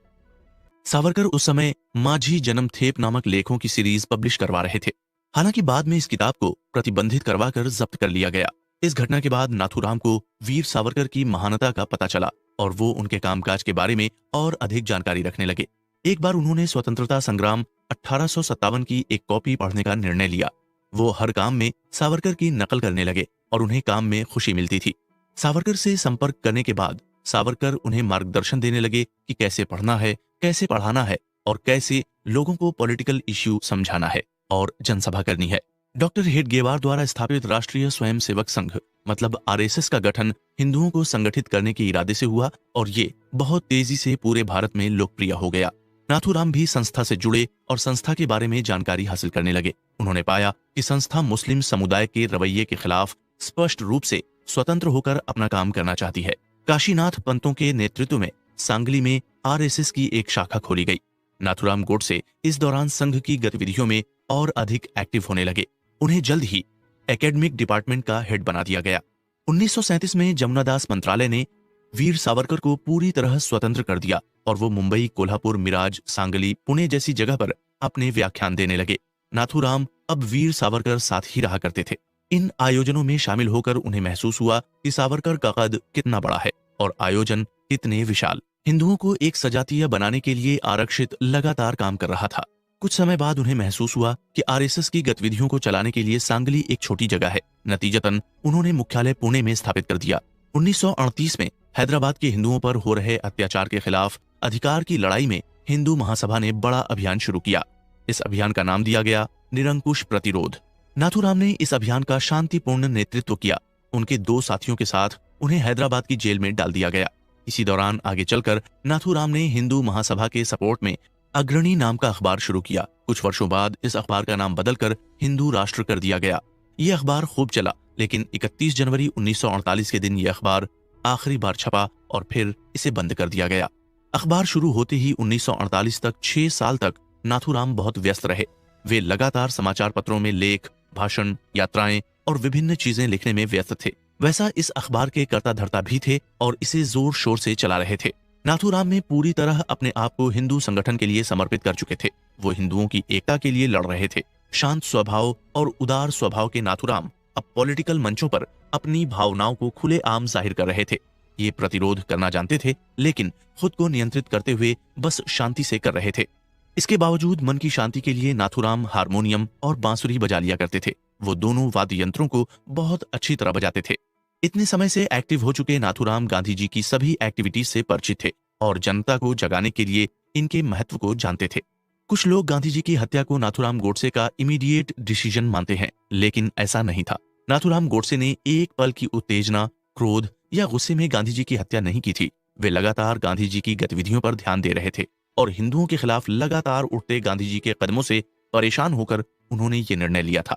सावरकर उस समय माझी जन्म थेप नामक लेखों की सीरीज पब्लिश करवा रहे थे। हालांकि बाद में इस किताब को प्रतिबंधित करवाकर जब्त कर लिया गया। इस घटना के बाद नाथूराम को वीर सावरकर की महानता का पता चला और वो उनके कामकाज के बारे में और अधिक जानकारी रखने लगे। एक बार उन्होंने स्वतंत्रता संग्राम 1857 की एक कॉपी पढ़ने का निर्णय लिया। वो हर काम में सावरकर की नकल करने लगे और उन्हें काम में खुशी मिलती थी। सावरकर से संपर्क करने के बाद सावरकर उन्हें मार्गदर्शन देने लगे कि कैसे पढ़ना है, कैसे पढ़ाना है और कैसे लोगों को पॉलिटिकल इश्यू समझाना है और जनसभा करनी है। डॉक्टर हेडगेवार द्वारा स्थापित राष्ट्रीय स्वयंसेवक संघ मतलब आरएसएस का गठन हिंदुओं को संगठित करने के इरादे से हुआ और ये बहुत तेजी से पूरे भारत में लोकप्रिय हो गया। नाथूराम भी संस्था से जुड़े और संस्था के बारे में जानकारी हासिल करने लगे। उन्होंने पाया कि संस्था मुस्लिम समुदाय के रवैये के खिलाफ स्पष्ट रूप से स्वतंत्र होकर अपना काम करना चाहती है। काशीनाथ पंतों के नेतृत्व में सांगली में आरएसएस की एक शाखा खोली गई। नाथूराम गोडसे इस दौरान संघ की गतिविधियों में और अधिक एक्टिव होने लगे। उन्हें जल्द ही एकेडमिक डिपार्टमेंट का हेड बना दिया गया। 1937 में जमुनादास मंत्रालय ने वीर सावरकर को पूरी तरह स्वतंत्र कर दिया और वो मुंबई, कोल्हापुर, मिराज, सांगली, पुणे जैसी जगह पर अपने व्याख्यान देने लगे। नाथूराम अब वीर सावरकर साथ ही रहा करते थे। इन आयोजनों में शामिल होकर उन्हें महसूस हुआ कि सावरकर का कद कितना बड़ा है और आयोजन कितने विशाल। हिंदुओं को एक सजातीय बनाने के लिए आरक्षित लगातार काम कर रहा था। कुछ समय बाद उन्हें महसूस हुआ कि आरएसएस की गतिविधियों को चलाने के लिए सांगली एक छोटी जगह है। नतीजतन उन्होंने मुख्यालय पुणे में स्थापित कर दिया। 1938 में हैदराबाद के हिंदुओं पर हो रहे अत्याचार के खिलाफ अधिकार की लड़ाई में हिंदू महासभा ने बड़ा अभियान शुरू किया। इस अभियान का नाम दिया गया निरंकुश प्रतिरोध। नाथूराम ने इस अभियान का शांतिपूर्ण नेतृत्व किया। उनके 2 साथियों के साथ उन्हें हैदराबाद की जेल में डाल दिया गया। इसी दौरान आगे चलकर नाथूराम ने हिंदू महासभा के सपोर्ट में अग्रणी नाम का अखबार शुरू किया। कुछ वर्षों बाद इस अखबार का नाम बदलकर हिंदू राष्ट्र कर दिया गया। ये अखबार खूब चला, लेकिन 31 जनवरी 1948 के दिन ये अखबार आखिरी बार छपा और फिर इसे बंद कर दिया गया। अखबार शुरू होते ही 1948 तक 6 साल तक नाथूराम बहुत व्यस्त रहे। वे लगातार समाचार पत्रों में लेख, भाषण, यात्राएं और विभिन्न चीजें लिखने में व्यस्त थे। वैसा इस अखबार के कर्ता धर्ता भी थे और इसे जोर शोर से चला रहे थे। नाथूराम में पूरी तरह अपने आप को हिंदू संगठन के लिए समर्पित कर चुके थे। वो हिंदुओं की एकता के लिए लड़ रहे थे। शांत स्वभाव और उदार स्वभाव के नाथूराम अब पॉलिटिकल मंचों पर अपनी भावनाओं को खुलेआम जाहिर कर रहे थे। ये प्रतिरोध करना जानते थे, लेकिन खुद को नियंत्रित करते हुए बस शांति से कर रहे थे। इसके बावजूद मन की शांति के लिए नाथूराम हारमोनियम और बांसुरी बजा लिया करते थे। वो दोनों वाद्य यंत्रों को बहुत अच्छी तरह बजाते थे। इतने समय से एक्टिव हो चुके नाथूराम गांधी जी की सभी एक्टिविटीज से परिचित थे और जनता को जगाने के लिए इनके महत्व को जानते थे। कुछ लोग गांधी जी की हत्या को नाथूराम गोडसे का इमीडिएट डिसीजन मानते हैं, लेकिन ऐसा नहीं था। नाथूराम गोडसे ने एक पल की उत्तेजना, क्रोध या गुस्से में गांधी जी की हत्या नहीं की थी। वे लगातार गांधी जी की गतिविधियों पर ध्यान दे रहे थे और हिंदुओं के खिलाफ लगातार उठते गांधी जी के कदमों से परेशान होकर उन्होंने ये निर्णय लिया था।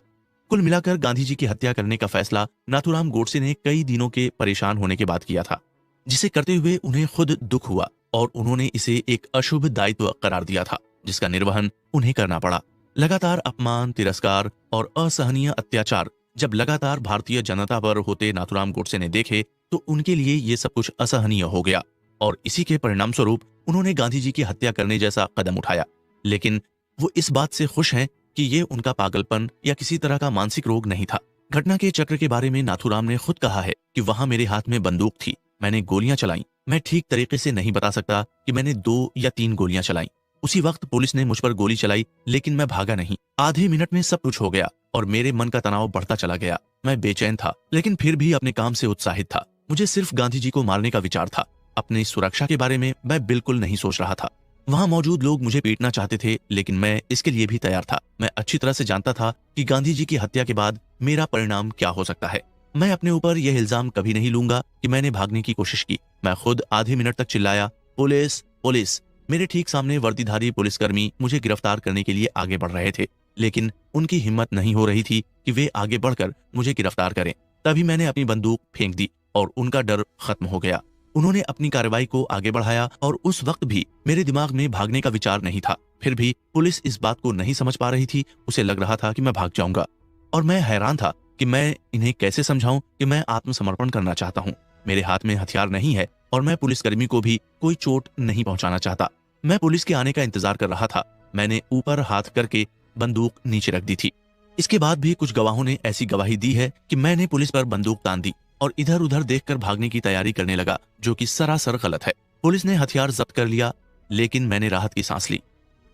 कुल मिलाकर गांधी जी की हत्या करने का फैसला नाथूराम गोडसे ने कई दिनों के परेशान होने के बाद किया था, जिसे करते हुए उन्हें खुद दुख हुआ और उन्होंने इसे एक अशुभ दायित्व करार दिया था, जिसका निर्वहन उन्हें करना पड़ा। लगातार अपमान, तिरस्कार और असहनीय अत्याचार जब लगातार भारतीय जनता पर होते नाथूराम गोडसे ने देखे तो उनके लिए ये सब कुछ असहनीय हो गया और इसी के परिणाम स्वरूप उन्होंने गांधी जी की हत्या करने जैसा कदम उठाया। लेकिन वो इस बात से खुश हैं कि ये उनका पागलपन या किसी तरह का मानसिक रोग नहीं था। घटना के चक्र के बारे में नाथूराम ने खुद कहा है कि वहां मेरे हाथ में बंदूक थी, मैंने गोलियां चलाई। मैं ठीक तरीके से नहीं बता सकता कि मैंने 2 या 3 गोलियां चलाई। उसी वक्त पुलिस ने मुझ पर गोली चलाई, लेकिन मैं भागा नहीं। आधे मिनट में सब कुछ हो गया और मेरे मन का तनाव बढ़ता चला गया। मैं बेचैन था, लेकिन फिर भी अपने काम से उत्साहित था। मुझे सिर्फ गांधी जी को मारने का विचार था। अपनी सुरक्षा के बारे में मैं बिल्कुल नहीं सोच रहा था। वहां मौजूद लोग मुझे पीटना चाहते थे, लेकिन मैं इसके लिए भी तैयार था। मैं अच्छी तरह से जानता था कि गांधी जी की हत्या के बाद मेरा परिणाम क्या हो सकता है। मैं अपने ऊपर यह इल्जाम कभी नहीं लूंगा कि मैंने भागने की कोशिश की। मैं खुद आधे मिनट तक चिल्लाया, पुलिस पुलिस। मेरे ठीक सामने वर्दीधारी पुलिसकर्मी मुझे गिरफ्तार करने के लिए आगे बढ़ रहे थे, लेकिन उनकी हिम्मत नहीं हो रही थी कि वे आगे बढ़कर मुझे गिरफ्तार करें। तभी मैंने अपनी बंदूक फेंक दी और उनका डर खत्म हो गया। उन्होंने अपनी कार्रवाई को आगे बढ़ाया और उस वक्त भी मेरे दिमाग में भागने का विचार नहीं था। फिर भी पुलिस इस बात को नहीं समझ पा रही थी। उसे लग रहा था कि मैं भाग जाऊंगा और मैं हैरान था कि मैं इन्हें कैसे समझाऊं कि मैं आत्मसमर्पण करना चाहता हूं। मेरे हाथ में हथियार नहीं है और मैं पुलिसकर्मी को भी कोई चोट नहीं पहुंचाना चाहता। मैं पुलिस के आने का इंतजार कर रहा था। मैंने ऊपर हाथ करके बंदूक नीचे रख दी थी। इसके बाद भी कुछ गवाहों ने ऐसी गवाही दी है कि मैंने पुलिस पर बंदूक तान दी और इधर उधर देखकर भागने की तैयारी करने लगा, जो कि सरासर गलत है। पुलिस ने हथियार जब्त कर लिया, लेकिन मैंने राहत की सांस ली।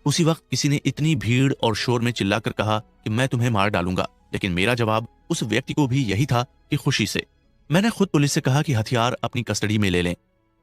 उसी वक्त किसी ने इतनी भीड़ और शोर में चिल्लाकर कहा कि मैं तुम्हें मार डालूंगा, लेकिन मेरा जवाब उस व्यक्ति को भी यही था कि खुशी से। मैंने खुद पुलिस से कहा कि हथियार अपनी कस्टडी में ले लें।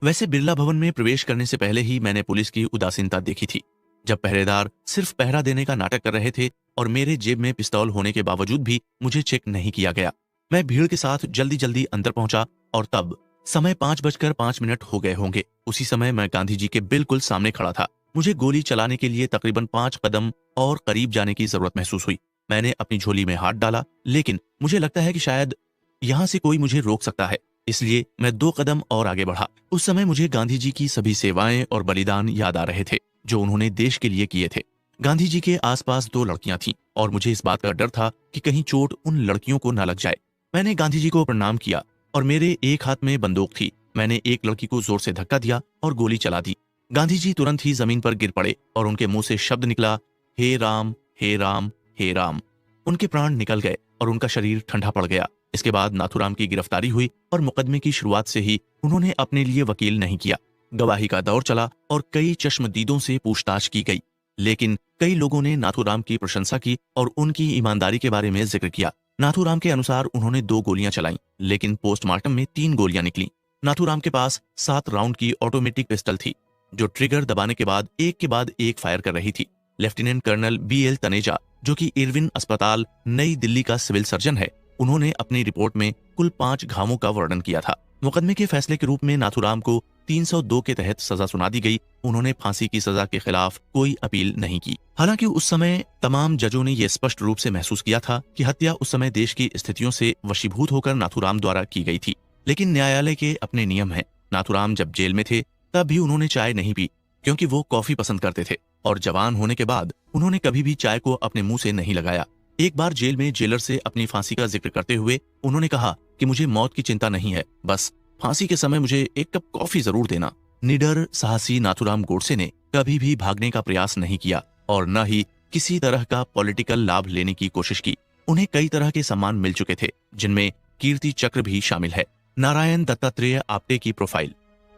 वैसे बिरला भवन में प्रवेश करने से पहले ही मैंने पुलिस की उदासीनता देखी थी, जब पहरेदार सिर्फ पहरा देने का नाटक कर रहे थे और मेरे जेब में पिस्तौल होने के बावजूद भी मुझे चेक नहीं किया गया। मैं भीड़ के साथ जल्दी जल्दी अंदर पहुंचा और तब समय 5:05 हो गए होंगे। उसी समय मैं गांधी जी के बिल्कुल सामने खड़ा था। मुझे गोली चलाने के लिए तकरीबन 5 कदम और करीब जाने की जरूरत महसूस हुई। मैंने अपनी झोली में हाथ डाला, लेकिन मुझे लगता है कि शायद यहाँ से कोई मुझे रोक सकता है, इसलिए मैं 2 कदम और आगे बढ़ा। उस समय मुझे गांधी जी की सभी सेवाएं और बलिदान याद आ रहे थे जो उन्होंने देश के लिए किए थे। गांधी जी के आसपास 2 लड़कियां थीं और मुझे इस बात का डर था कि कहीं चोट उन लड़कियों को न लग जाए। मैंने गांधी जी को प्रणाम किया और मेरे एक हाथ में बंदूक थी। मैंने एक लड़की को जोर से धक्का दिया और गोली चला दी। गांधी जी तुरंत ही जमीन पर गिर पड़े और उनके मुंह से शब्द निकला, हे राम, हे राम, हे राम। उनके प्राण निकल गए और उनका शरीर ठंडा पड़ गया। इसके बाद नाथूराम की गिरफ्तारी हुई और मुकदमे की शुरुआत से ही उन्होंने अपने लिए वकील नहीं किया। गवाही का दौर चला और कई चश्मदीदों से पूछताछ की गई, लेकिन कई लोगों ने नाथूराम की प्रशंसा की और उनकी ईमानदारी के बारे में जिक्र किया। नाथूराम के अनुसार उन्होंने 2 गोलियां चलाईं, लेकिन पोस्टमार्टम में 3 गोलियां निकली। नाथूराम के पास 7 राउंड की ऑटोमेटिक पिस्टल थी, जो ट्रिगर दबाने के बाद एक फायर कर रही थी। लेफ्टिनेंट कर्नल BL तनेजा, जो कि इरविन अस्पताल नई दिल्ली का सिविल सर्जन है, उन्होंने अपनी रिपोर्ट में कुल 5 घावों का वर्णन किया था। मुकदमे के फैसले के रूप में नाथूराम को 302 के तहत सजा सुना दी गई। उन्होंने फांसी की सजा के खिलाफ कोई अपील नहीं की। हालांकि उस समय तमाम जजों ने यह स्पष्ट रूप से महसूस किया था कि हत्या उस समय देश की स्थितियों से वशीभूत होकर नाथूराम द्वारा की गई थी, लेकिन न्यायालय के अपने नियम हैं। नाथूराम जब जेल में थे तब भी उन्होंने चाय नहीं पी, क्योंकि वो कॉफी पसंद करते थे, और जवान होने के बाद उन्होंने कभी भी चाय को अपने मुंह से नहीं लगाया। एक बार जेल में जेलर से अपनी फांसी का जिक्र करते हुए उन्होंने कहा कि मुझे मौत की चिंता नहीं है, बस फांसी के समय मुझे एक कप कॉफी जरूर देना। निडर साहसी नाथूराम गोडसे ने कभी भी भागने का प्रयास नहीं किया और न ही किसी तरह का पॉलिटिकल लाभ लेने की कोशिश की। उन्हें कई तरह के सम्मान मिल चुके थे, जिनमें कीर्ति चक्र भी शामिल है। नारायण दत्तात्रेय आप्टे की प्रोफाइल।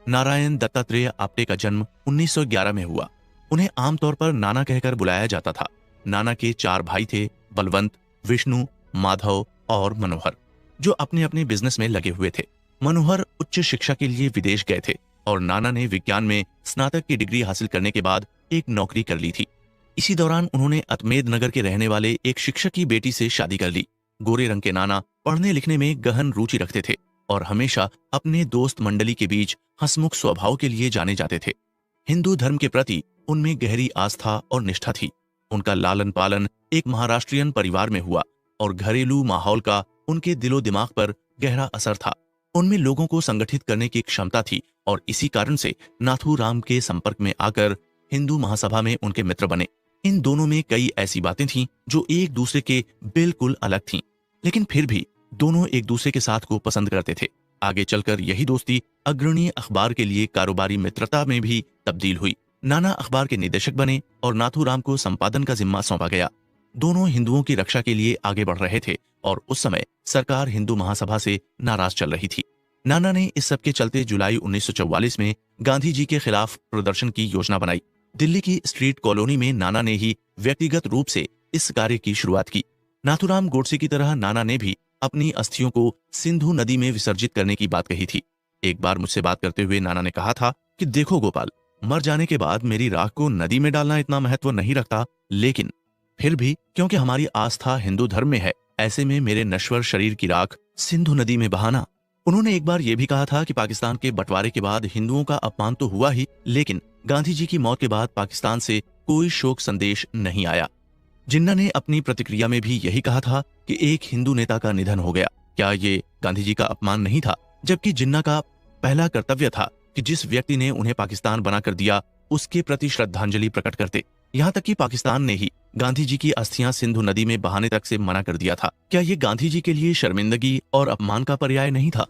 नारायण दत्तात्रेय आप्टे का जन्म 1911 में हुआ। उन्हें आमतौर पर नाना कहकर बुलाया जाता था। नाना के 4 भाई थे, बलवंत, विष्णु, माधव और मनोहर, जो अपने अपने बिजनेस में लगे हुए थे। मनोहर उच्च शिक्षा के लिए विदेश गए थे और नाना ने विज्ञान में स्नातक की डिग्री हासिल करने के बाद एक नौकरी कर ली थी। इसी दौरान उन्होंने अतमेद नगर के रहने वाले एक शिक्षक की बेटी से शादी कर ली। गोरे रंग के नाना पढ़ने लिखने में गहन रुचि रखते थे और हमेशा अपने दोस्त मंडली के बीच हंसमुख स्वभाव के लिए जाने जाते थे। हिंदू धर्म के प्रति उनमें गहरी आस्था और निष्ठा थी। उनका लालन पालन एक महाराष्ट्रियन परिवार में हुआ और घरेलू माहौल का उनके दिलो दिमाग पर गहरा असर था। उनमें लोगों को संगठित करने की क्षमता थी और इसी कारण से नाथूराम के संपर्क में आकर हिंदू महासभा में उनके मित्र बने। इन दोनों में कई ऐसी बातें थीं जो एक दूसरे के बिल्कुल अलग थीं, लेकिन फिर भी दोनों एक दूसरे के साथ को पसंद करते थे। आगे चलकर यही दोस्ती अग्रणी अखबार के लिए कारोबारी मित्रता में भी तब्दील हुई। नाना अखबार के निदेशक बने और नाथूराम को संपादन का जिम्मा सौंपा गया। दोनों हिंदुओं की रक्षा के लिए आगे बढ़ रहे थे और उस समय सरकार हिंदू महासभा से नाराज चल रही थी। नाना ने इस सब के चलते जुलाई 1944 में गांधी जी के खिलाफ प्रदर्शन की योजना बनाई। दिल्ली की स्ट्रीट कॉलोनी में नाना ने ही व्यक्तिगत रूप से इस कार्य की शुरुआत की। नाथूराम गोडसे की तरह नाना ने भी अपनी अस्थियों को सिंधु नदी में विसर्जित करने की बात कही थी। एक बार मुझसे बात करते हुए नाना ने कहा था कि देखो गोपाल, मर जाने के बाद मेरी राख को नदी में डालना इतना महत्व नहीं रखता, लेकिन फिर भी क्योंकि हमारी आस्था हिंदू धर्म में है, ऐसे में मेरे नश्वर शरीर की राख सिंधु नदी में बहाना। उन्होंने एक बार यह भी कहा था कि पाकिस्तान के बंटवारे के बाद हिंदुओं का अपमान तो हुआ ही, लेकिन गांधी जी की मौत के बाद पाकिस्तान से कोई शोक संदेश नहीं आया। जिन्ना ने अपनी प्रतिक्रिया में भी यही कहा था कि एक हिंदू नेता का निधन हो गया। क्या ये गांधी जी का अपमान नहीं था? जबकि जिन्ना का पहला कर्तव्य था कि जिस व्यक्ति ने उन्हें पाकिस्तान बनाकर दिया उसके प्रति श्रद्धांजलि प्रकट करते। यहाँ तक कि पाकिस्तान ने ही गांधी जी की अस्थियां सिंधु नदी में बहाने तक से मना कर दिया था। क्या ये गांधी जी के लिए शर्मिंदगी और अपमान का पर्याय नहीं था?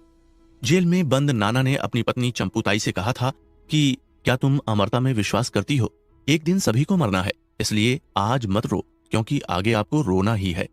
जेल में बंद नाना ने अपनी पत्नी चंपूताई से कहा था कि क्या तुम अमरता में विश्वास करती हो? एक दिन सभी को मरना है, इसलिए आज मत रो, क्योंकि आगे आपको रोना ही है।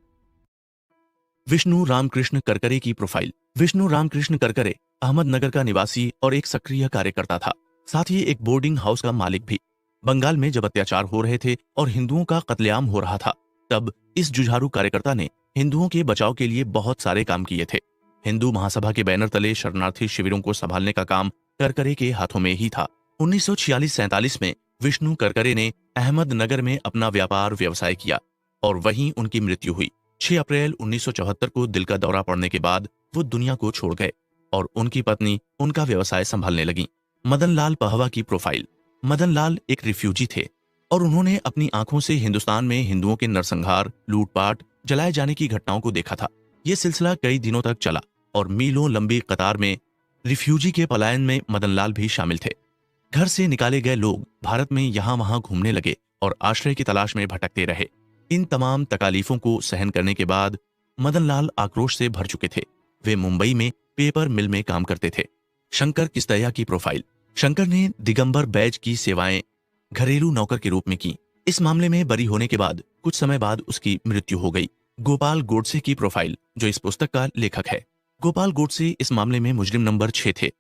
विष्णु रामकृष्ण करकरे की प्रोफाइल। विष्णु रामकृष्ण करकरे अहमदनगर का निवासी और एक सक्रिय कार्यकर्ता था, साथ ही एक बोर्डिंग हाउस का मालिक भी। बंगाल में जब अत्याचार हो रहे थे और हिंदुओं का कत्लेआम हो रहा था, तब इस जुझारू कार्यकर्ता ने हिंदुओं के बचाव के लिए बहुत सारे काम किए थे। हिंदू महासभा के बैनर तले शरणार्थी शिविरों को संभालने का काम करकरे के हाथों में ही था। 1946-47 में विष्णु करकरे ने अहमदनगर में अपना व्यापार व्यवसाय किया और वहीं उनकी मृत्यु हुई। 6 अप्रैल 1974 को दिल का दौरा पड़ने के बाद वो दुनिया को छोड़ गए और उनकी पत्नी उनका व्यवसाय संभालने लगी। मदन लाल पहवा की प्रोफाइल। मदन लाल एक रिफ्यूजी थे और उन्होंने अपनी आंखों से हिंदुस्तान में हिंदुओं के नरसंहार, लूटपाट, जलाए जाने की घटनाओं को देखा था। ये सिलसिला कई दिनों तक चला और मीलों लंबी कतार में रिफ्यूजी के पलायन में मदन लाल भी शामिल थे। घर से निकाले गए लोग भारत में यहाँ वहां घूमने लगे और आश्रय की तलाश में भटकते रहे। इन तमाम तकालीफों को सहन करने के बाद मदन लाल आक्रोश से भर चुके थे। वे मुंबई में पेपर मिल में काम करते थे। शंकर किस्तैया की प्रोफाइल। शंकर ने दिगंबर बैज की सेवाएं घरेलू नौकर के रूप में की। इस मामले में बरी होने के बाद कुछ समय बाद उसकी मृत्यु हो गई। गोपाल गोडसे की प्रोफाइल, जो इस पुस्तक का लेखक है। गोपाल गोडसे इस मामले में मुजरिम नंबर 6 थे।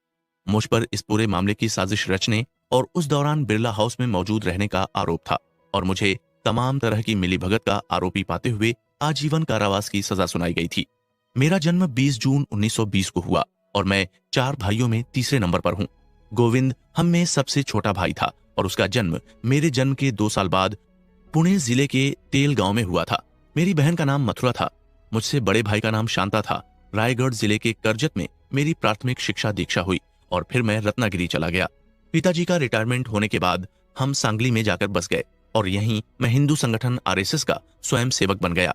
मुझ पर इस पूरे मामले की साजिश रचने और उस दौरान बिरला हाउस में मौजूद रहने का आरोप था और मुझे तमाम तरह की मिलीभगत का आरोपी पाते हुए आजीवन कारावास की सजा सुनाई गई थी। मेरा जन्म 20 जून 1920 को हुआ और मैं 4 भाइयों में तीसरे नंबर पर हूँ। गोविंद हम में सबसे छोटा भाई था और उसका जन्म मेरे जन्म के 2 साल बाद पुणे जिले के तेल गांव में हुआ था। मेरी बहन का नाम मथुरा था। मुझसे बड़े भाई का नाम शांता था। रायगढ़ जिले के करजत में मेरी प्राथमिक शिक्षा दीक्षा हुई और फिर मैं रत्नागिरी चला गया। पिताजी का रिटायरमेंट होने के बाद हम सांगली में जाकर बस गए और यहीं मैं हिंदू संगठन आरएसएस का स्वयं सेवक बन गया।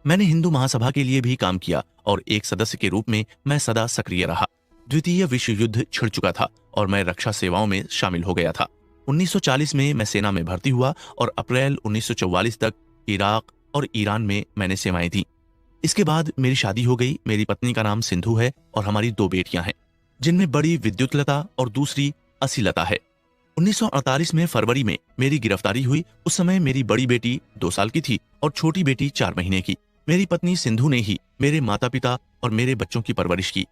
मैंने हिंदू महासभा के लिए भी काम किया और एक सदस्य के रूप में मैं सदा सक्रिय रहा। द्वितीय विश्व युद्ध छिड़ चुका था और मैं रक्षा सेवाओं में शामिल हो गया था। 1940 में मैं सेना में भर्ती हुआ और अप्रैल 1944 तक इराक और ईरान में मैंने सेवाएं दी। इसके बाद मेरी शादी हो गई। मेरी पत्नी का नाम सिंधु है और हमारी 2 बेटियां हैं, जिनमें बड़ी विद्युतलता और दूसरी असीलता है। 1948 में फरवरी में मेरी गिरफ्तारी हुई। उस समय मेरी बड़ी बेटी 2 साल की थी और छोटी बेटी 4 महीने की। मेरी पत्नी सिंधु ने ही मेरे माता पिता और मेरे बच्चों की परवरिश की।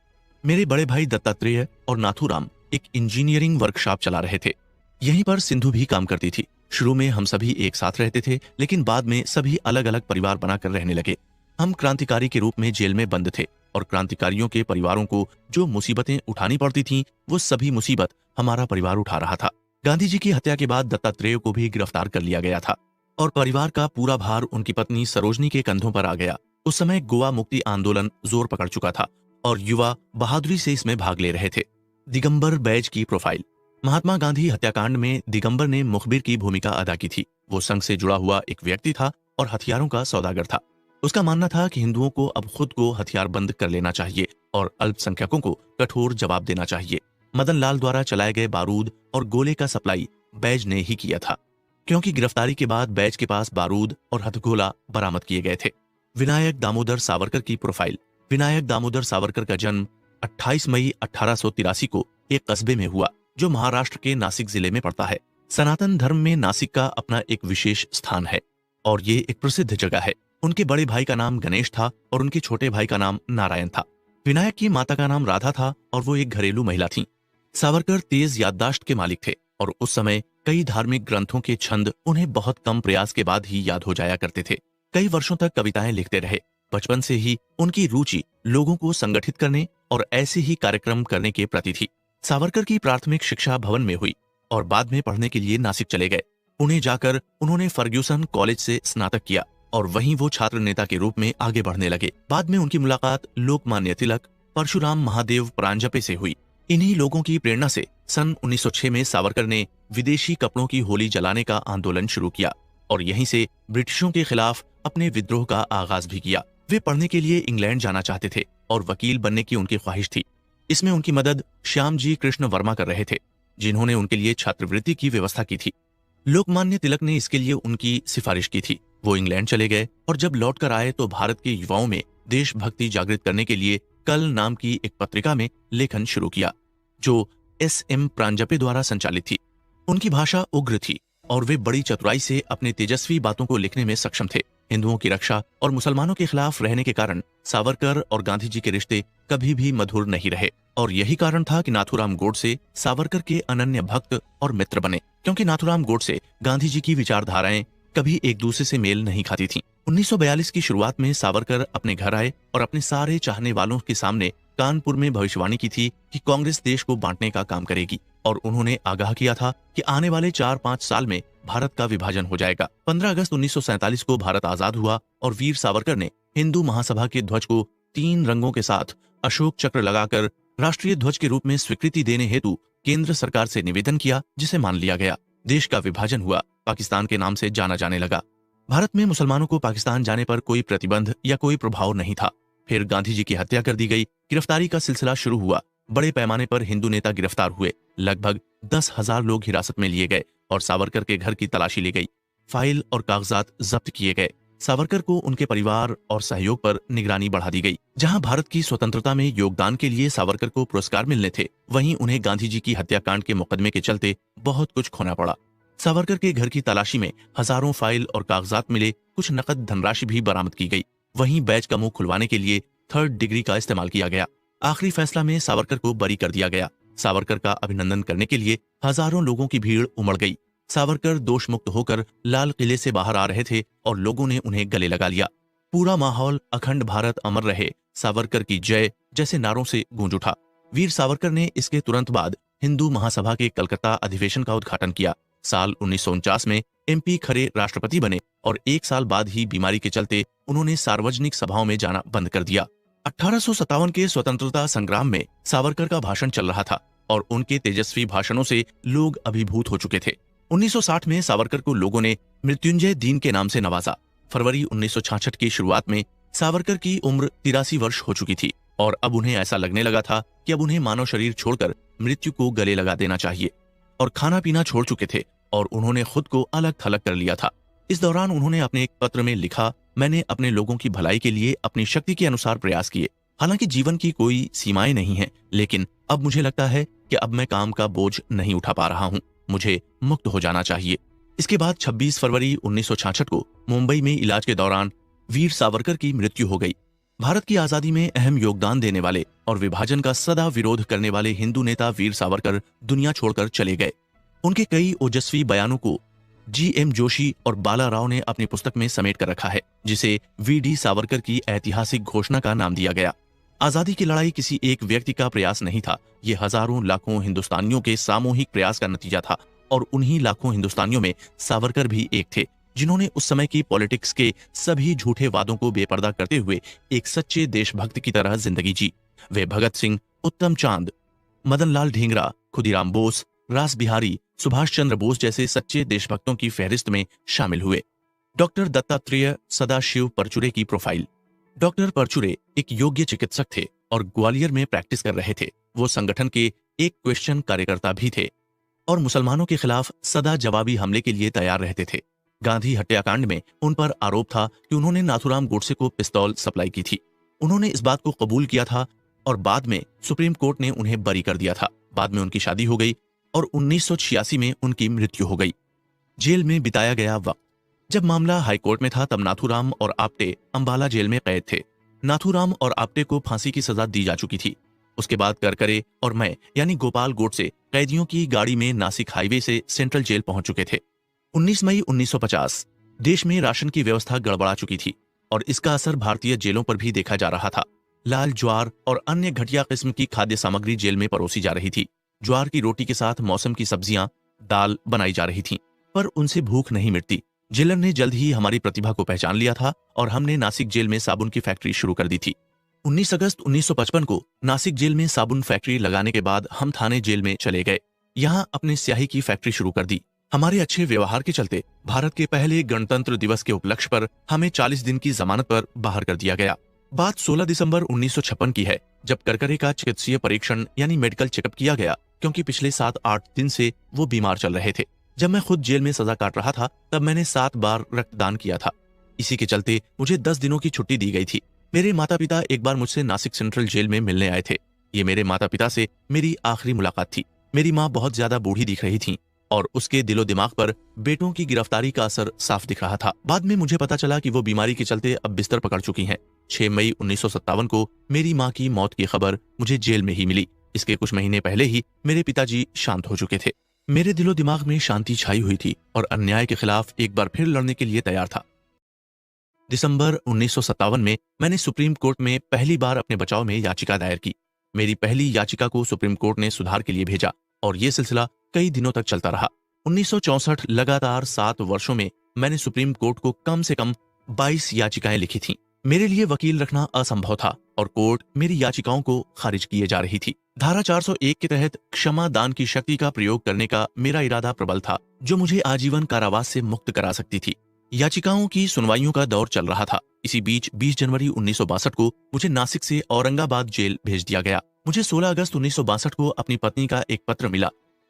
मेरे बड़े भाई दत्तात्रेय और नाथूराम एक इंजीनियरिंग वर्कशॉप चला रहे थे। यहीं पर सिंधु भी काम करती थी। शुरू में हम सभी एक साथ रहते थे, लेकिन बाद में सभी अलग अलग परिवार बनाकर रहने लगे। हम क्रांतिकारी के रूप में जेल में बंद थे और क्रांतिकारियों के परिवारों को जो मुसीबतें उठानी पड़ती थीं, वो सभी मुसीबत हमारा परिवार उठा रहा था। गांधी जी की हत्या के बाद दत्तात्रेय को भी गिरफ्तार कर लिया गया था और परिवार का पूरा भार उनकी पत्नी सरोजनी के कंधों पर आ गया। उस समय गोवा मुक्ति आंदोलन जोर पकड़ चुका था और युवा बहादुरी से इसमें भाग ले रहे थे। दिगंबर बैज की प्रोफाइल। महात्मा गांधी हत्याकांड में दिगंबर ने मुखबिर की भूमिका अदा की थी। वो संघ से जुड़ा हुआ एक व्यक्ति था और हथियारों का सौदागर था। उसका मानना था कि हिंदुओं को अब खुद को हथियारबंद कर लेना चाहिए और अल्पसंख्यकों को कठोर जवाब देना चाहिए। मदन लाल द्वारा चलाए गए बारूद और गोले का सप्लाई बैज ने ही किया था, क्योंकि गिरफ्तारी के बाद बैज के पास बारूद और हथगोला बरामद किए गए थे। विनायक दामोदर सावरकर की प्रोफाइल। विनायक दामोदर सावरकर का जन्म 28 मई 1883 को एक कस्बे में हुआ जो महाराष्ट्र के नासिक जिले में पड़ता है। सनातन धर्म में नासिक का अपना एक विशेष स्थान है और ये एक प्रसिद्ध जगह है। उनके बड़े भाई का नाम गणेश था और उनके छोटे भाई का नाम नारायण था। विनायक की माता का नाम राधा था और वो एक घरेलू महिला थीं। सावरकर तेज याददाश्त के मालिक थे और उस समय कई धार्मिक ग्रंथों के छंद उन्हें बहुत कम प्रयास के बाद ही याद हो जाया करते थे। कई वर्षों तक कविताएं लिखते रहे। बचपन से ही उनकी रुचि लोगों को संगठित करने और ऐसे ही कार्यक्रम करने के प्रति थी। सावरकर की प्राथमिक शिक्षा भवन में हुई और बाद में पढ़ने के लिए नासिक चले गए। पुणे जाकर उन्होंने फर्ग्यूसन कॉलेज से स्नातक किया और वहीं वो छात्र नेता के रूप में आगे बढ़ने लगे। बाद में उनकी मुलाकात लोकमान्य तिलक, परशुराम महादेव प्रांजपे से हुई। इन्हीं लोगों की प्रेरणा से सन 1906 में सावरकर ने विदेशी कपड़ों की होली जलाने का आंदोलन शुरू किया और यहीं से ब्रिटिशों के खिलाफ अपने विद्रोह का आगाज भी किया। वे पढ़ने के लिए इंग्लैंड जाना चाहते थे और वकील बनने की उनकी ख्वाहिश थी। इसमें उनकी मदद श्यामजी कृष्ण वर्मा कर रहे थे, जिन्होंने उनके लिए छात्रवृत्ति की व्यवस्था की थी। लोकमान्य तिलक ने इसके लिए उनकी सिफारिश की थी। वो इंग्लैंड चले गए और जब लौटकर आए तो भारत के युवाओं में देशभक्ति जागृत करने के लिए कल नाम की एक पत्रिका में लेखन शुरू किया, जो एस.एम. प्रांजपे द्वारा संचालित थी। उनकी भाषा उग्र थी और वे बड़ी चतुराई से अपने तेजस्वी बातों को लिखने में सक्षम थे। हिंदुओं की रक्षा और मुसलमानों के खिलाफ रहने के कारण सावरकर और गांधी जी के रिश्ते कभी भी मधुर नहीं रहे। और यही कारण था कि नाथूराम गोडसे सावरकर के अनन्य भक्त और मित्र बने, क्योंकि नाथूराम गोडसे गांधी जी की विचारधाराएं कभी एक दूसरे से मेल नहीं खाती थीं। 1942 की शुरुआत में सावरकर अपने घर आए और अपने सारे चाहने वालों के सामने कानपुर में भविष्यवाणी की थी कि कांग्रेस देश को बांटने का काम करेगी, और उन्होंने आगाह किया था कि आने वाले 4-5 साल में भारत का विभाजन हो जाएगा। 15 अगस्त 1947 को भारत आजाद हुआ और वीर सावरकर ने हिंदू महासभा के ध्वज को 3 रंगों के साथ अशोक चक्र लगाकर राष्ट्रीय ध्वज के रूप में स्वीकृति देने हेतु केंद्र सरकार से निवेदन किया, जिसे मान लिया गया। देश का विभाजन हुआ, पाकिस्तान के नाम से जाना जाने लगा। भारत में मुसलमानों को पाकिस्तान जाने पर कोई प्रतिबंध या कोई प्रभाव नहीं था। फिर गांधी जी की हत्या कर दी गई, गिरफ्तारी का सिलसिला शुरू हुआ। बड़े पैमाने पर हिंदू नेता गिरफ्तार हुए, लगभग 10,000 लोग हिरासत में लिए गए और सावरकर के घर की तलाशी ली गई। फाइल और कागजात जब्त किए गए। सावरकर को उनके परिवार और सहयोग पर निगरानी बढ़ा दी गई। जहां भारत की स्वतंत्रता में योगदान के लिए सावरकर को पुरस्कार मिलने थे, वहीं उन्हें गांधी जी की हत्याकांड के मुकदमे के चलते बहुत कुछ खोना पड़ा। सावरकर के घर की तलाशी में हजारों फाइल और कागजात मिले, कुछ नकद धनराशि भी बरामद की गई। वहीं बैच का मुंह खुलवाने के लिए 3rd डिग्री का इस्तेमाल किया गया। आखिरी फैसला में सावरकर को बरी कर दिया गया। सावरकर का अभिनंदन करने के लिए हजारों लोगों की भीड़ उमड़ गई। सावरकर दोष मुक्त होकर लाल किले से बाहर आ रहे थे और लोगों ने उन्हें गले लगा लिया। पूरा माहौल अखंड भारत अमर रहे, सावरकर की जय जैसे नारों से गूंज उठा। वीर सावरकर ने इसके तुरंत बाद हिंदू महासभा के कलकत्ता अधिवेशन का उद्घाटन किया। साल 1949 में MP खरे राष्ट्रपति बने और 1 साल बाद ही बीमारी के चलते उन्होंने सार्वजनिक सभाओं में जाना बंद कर दिया। 1857 के स्वतंत्रता संग्राम में सावरकर का भाषण चल रहा था और उनके तेजस्वी भाषणों से लोग अभिभूत हो चुके थे। 1960 में सावरकर को लोगों ने मृत्युंजय दीन के नाम से नवाजा। फरवरी 1966 की शुरुआत में सावरकर की उम्र 83 वर्ष हो चुकी थी और अब उन्हें ऐसा लगने लगा था कि अब उन्हें मानव शरीर छोड़कर मृत्यु को गले लगा देना चाहिए। और खाना पीना छोड़ चुके थे और उन्होंने खुद को अलग थलग कर लिया था। इस दौरान उन्होंने अपने एक पत्र में लिखा, मैंने अपने लोगों की भलाई के लिए अपनी शक्ति के अनुसार प्रयास किए। हालांकि जीवन की कोई सीमाएं नहीं है, लेकिन अब मुझे लगता है कि अब मैं काम का बोझ नहीं उठा पा रहा हूं, मुझे मुक्त हो जाना चाहिए। इसके बाद 26 फरवरी 1966 को मुंबई में इलाज के दौरान वीर सावरकर की मृत्यु हो गई। भारत की आजादी में अहम योगदान देने वाले और विभाजन का सदा विरोध करने वाले हिंदू नेता वीर सावरकर दुनिया छोड़कर चले गए। उनके कई ओजस्वी बयानों को GM जोशी और बाला राव ने अपनी पुस्तक में समेट कर रखा है, जिसे VD सावरकर की ऐतिहासिक घोषणा का नाम दिया गया। आजादी की लड़ाई किसी एक व्यक्ति का प्रयास नहीं था, ये हजारों लाखों हिंदुस्तानियों के सामूहिक प्रयास का नतीजा था और उन्हीं लाखों हिंदुस्तानियों में सावरकर भी एक थे, जिन्होंने उस समय की पॉलिटिक्स के सभी झूठे वादों को बेपर्दा करते हुए एक सच्चे देशभक्त की तरह जिंदगी जी। वे भगत सिंह, उत्तम चांद, मदन लाल ढींगरा, खुदीराम बोस, रास बिहारी, सुभाष चंद्र बोस जैसे सच्चे देशभक्तों की फहरिस्त में शामिल हुए। डॉक्टर दत्तात्रेय सदाशिव परचुरे की प्रोफाइल। डॉक्टर परचुरे एक योग्य चिकित्सक थे और ग्वालियर में प्रैक्टिस कर रहे थे। वो संगठन के एक क्वेश्चन कार्यकर्ता भी थे और मुसलमानों के खिलाफ सदा जवाबी हमले के लिए तैयार रहते थे। गांधी हत्याकांड में उन पर आरोप था कि उन्होंने नाथूराम गोडसे को पिस्तौल सप्लाई की थी। उन्होंने इस बात को कबूल किया था और बाद में सुप्रीम कोर्ट ने उन्हें बरी कर दिया था। बाद में उनकी शादी हो गई और 1986 में उनकी मृत्यु हो गई। जेल में बिताया गया वक्त। जब मामला हाईकोर्ट में था तब नाथूराम और आप्टे अंबाला जेल में कैद थे। नाथूराम और आप्टे को फांसी की सजा दी जा चुकी थी। उसके बाद करकरे और मैं यानी गोपाल गोडसे कैदियों की गाड़ी में नासिक हाईवे से सेंट्रल जेल पहुंच चुके थे। 19 मई 1950 देश में राशन की व्यवस्था गड़बड़ा चुकी थी और इसका असर भारतीय जेलों पर भी देखा जा रहा था। लाल ज्वार और अन्य घटिया किस्म की खाद्य सामग्री जेल में परोसी जा रही थी। ज्वार की रोटी के साथ मौसम की सब्जियां, दाल बनाई जा रही थीं, पर उनसे भूख नहीं मिटती। जेलर ने जल्द ही हमारी प्रतिभा को पहचान लिया था और हमने नासिक जेल में साबुन की फैक्ट्री शुरू कर दी थी। 19 अगस्त 1955 को नासिक जेल में साबुन फैक्ट्री लगाने के बाद हम थाने जेल में चले गए। यहाँ अपने स्याही की फैक्ट्री शुरू कर दी। हमारे अच्छे व्यवहार के चलते भारत के पहले गणतंत्र दिवस के उपलक्ष्य पर हमें 40 दिन की जमानत पर बाहर कर दिया गया। बात 16 दिसंबर 1956 की है, जब करकरे का चिकित्सीय परीक्षण यानी मेडिकल चेकअप किया गया, क्योंकि पिछले 7-8 दिन से वो बीमार चल रहे थे। जब मैं खुद जेल में सजा काट रहा था तब मैंने 7 बार रक्तदान किया था। इसी के चलते मुझे 10 दिनों की छुट्टी दी गई थी। मेरे माता पिता एक बार मुझसे नासिक सेंट्रल जेल में मिलने आए थे। ये मेरे माता पिता से मेरी आखिरी मुलाकात थी। मेरी माँ बहुत ज्यादा बूढ़ी दिख रही थी। और उसके दिलो दिमाग पर बेटों की गिरफ्तारी का असर साफ दिख रहा था। बाद में मुझे पता चला कि वो बीमारी के चलते अब बिस्तर पकड़ चुकी हैं। 6 मई 1957 को मेरी मां की मौत की खबर मुझे जेल में ही मिली। इसके कुछ महीने पहले ही मेरे पिताजी शांत हो चुके थे। मेरे दिलो दिमाग में शांति छाई हुई थी और अन्याय के खिलाफ एक बार फिर लड़ने के लिए तैयार था। दिसंबर 1957 में मैंने सुप्रीम कोर्ट में पहली बार अपने बचाव में याचिका दायर की। मेरी पहली याचिका को सुप्रीम कोर्ट ने सुधार के लिए भेजा और ये सिलसिला कई दिनों तक चलता रहा। 1964 लगातार 7 वर्षों में मैंने सुप्रीम कोर्ट को कम से कम 22 याचिकाएं लिखी थीं। मेरे लिए वकील रखना असंभव था और कोर्ट मेरी याचिकाओं को खारिज किए जा रही थी। धारा 401 के तहत क्षमा दान की शक्ति का प्रयोग करने का मेरा इरादा प्रबल था, जो मुझे आजीवन कारावास से मुक्त करा सकती थी। याचिकाओं की सुनवाइयों का दौर चल रहा था। इसी बीच 20 जनवरी 1962 को मुझे नासिक से औरंगाबाद जेल भेज दिया गया। मुझे 16 अगस्त 1962 को अपनी पत्नी का एक पत्र मिला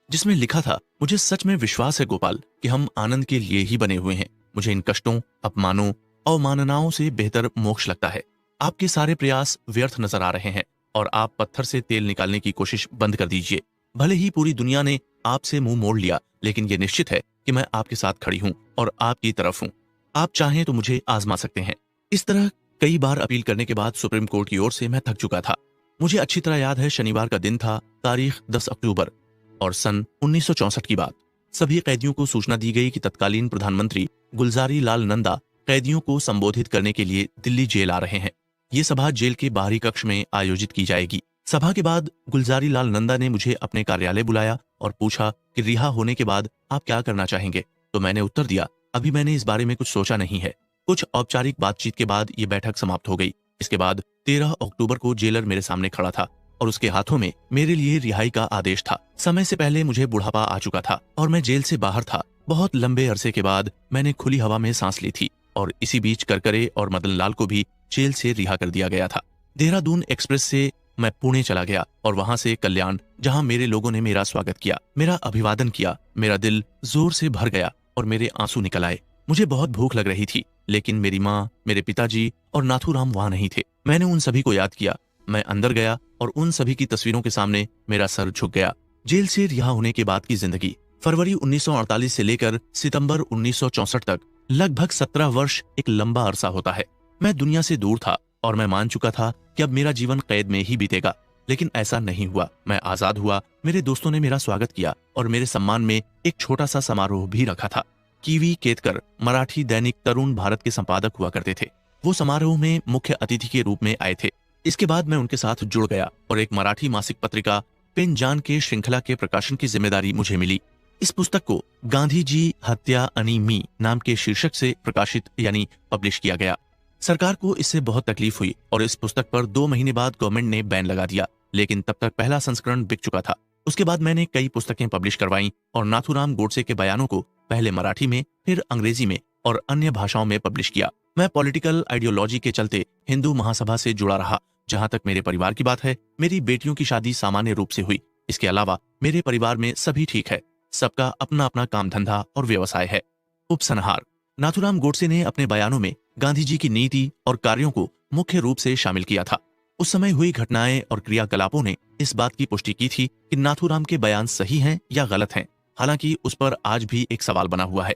जिसमें लिखा था, मुझे सच में विश्वास है गोपाल कि हम आनंद के लिए ही बने हुए हैं। मुझे इन कष्टों, अपमानों, अवमाननाओं से बेहतर मोक्ष लगता है। आपके सारे प्रयास व्यर्थ नजर आ रहे हैं और आप पत्थर से तेल निकालने की कोशिश बंद कर दीजिए। भले ही पूरी दुनिया ने आपसे मुंह मोड़ लिया, लेकिन ये निश्चित है कि मैं आपके साथ खड़ी हूँ और आपकी तरफ हूँ। आप चाहें तो मुझे आजमा सकते हैं। इस तरह कई बार अपील करने के बाद सुप्रीम कोर्ट की ओर से मैं थक चुका था। मुझे अच्छी तरह याद है, शनिवार का दिन था, तारीख 10 अक्टूबर और सन 1964 की बात। सभी कैदियों को सूचना दी गई कि तत्कालीन प्रधानमंत्री गुलजारी लाल नंदा कैदियों को संबोधित करने के लिए दिल्ली जेल आ रहे हैं। ये सभा जेल के बाहरी कक्ष में आयोजित की जाएगी। सभा के बाद गुलजारी लाल नंदा ने मुझे अपने कार्यालय बुलाया और पूछा कि रिहा होने के बाद आप क्या करना चाहेंगे। तो मैंने उत्तर दिया, अभी मैंने इस बारे में कुछ सोचा नहीं है। कुछ औपचारिक बातचीत के बाद ये बैठक समाप्त हो गई। इसके बाद 13 अक्टूबर को जेलर मेरे सामने खड़ा था और उसके हाथों में मेरे लिए रिहाई का आदेश था। समय से पहले मुझे बुढ़ापा आ चुका था और मैं जेल से बाहर था। बहुत लंबे अरसे के बाद मैंने खुली हवा में सांस ली थी और इसी बीच करकरे और मदन लाल को भी जेल से रिहा कर दिया गया था। देहरादून एक्सप्रेस से मैं पुणे चला गया और वहां से कल्याण, जहां मेरे लोगों ने मेरा स्वागत किया, मेरा अभिवादन किया। मेरा दिल जोर से भर गया और मेरे आंसू निकल आए। मुझे बहुत भूख लग रही थी, लेकिन मेरी माँ, मेरे पिताजी और नाथूराम वहां नहीं थे। मैंने उन सभी को याद किया। मैं अंदर गया और उन सभी की तस्वीरों के सामने मेरा सर झुक गया। जेल से रिहा होने के बाद की जिंदगी, फरवरी 1948 से लेकर सितंबर 1964 तक लगभग 17 वर्ष एक लंबा अरसा होता है। मैं दुनिया से दूर था और मैं मान चुका था कि अब मेरा जीवन कैद में ही बीतेगा, लेकिन ऐसा नहीं हुआ। मैं आजाद हुआ। मेरे दोस्तों ने मेरा स्वागत किया और मेरे सम्मान में एक छोटा सा समारोह भी रखा था। कीवी केतकर मराठी दैनिक तरुण भारत के संपादक हुआ करते थे। वो समारोह में मुख्य अतिथि के रूप में आए थे। इसके बाद मैं उनके साथ जुड़ गया और एक मराठी मासिक पत्रिका पेनजान के श्रृंखला के प्रकाशन की जिम्मेदारी मुझे मिली। इस पुस्तक को गांधी जी हत्या अनि मी नाम के शीर्षक से प्रकाशित यानी पब्लिश किया गया। सरकार को इससे बहुत तकलीफ हुई और इस पुस्तक पर 2 महीने बाद गवर्नमेंट ने बैन लगा दिया, लेकिन तब तक पहला संस्करण बिक चुका था। उसके बाद मैंने कई पुस्तकें पब्लिश करवाईं और नाथूराम गोडसे के बयानों को पहले मराठी में, फिर अंग्रेजी में और अन्य भाषाओं में पब्लिश किया। मैं पॉलिटिकल आइडियोलॉजी के चलते हिंदू महासभा से जुड़ा रहा। जहां तक मेरे परिवार की बात है, मेरी बेटियों की शादी सामान्य रूप से हुई। इसके अलावा मेरे परिवार में सभी ठीक है। सबका अपना अपना काम धंधा और व्यवसाय है। उपसंहार, नाथूराम गोडसे ने अपने बयानों में गांधी जी की नीति और कार्यों को मुख्य रूप से शामिल किया था। उस समय हुई घटनाएं और क्रियाकलापों ने इस बात की पुष्टि की थी कि नाथूराम के बयान सही हैं या गलत हैं। हालांकि उस पर आज भी एक सवाल बना हुआ है।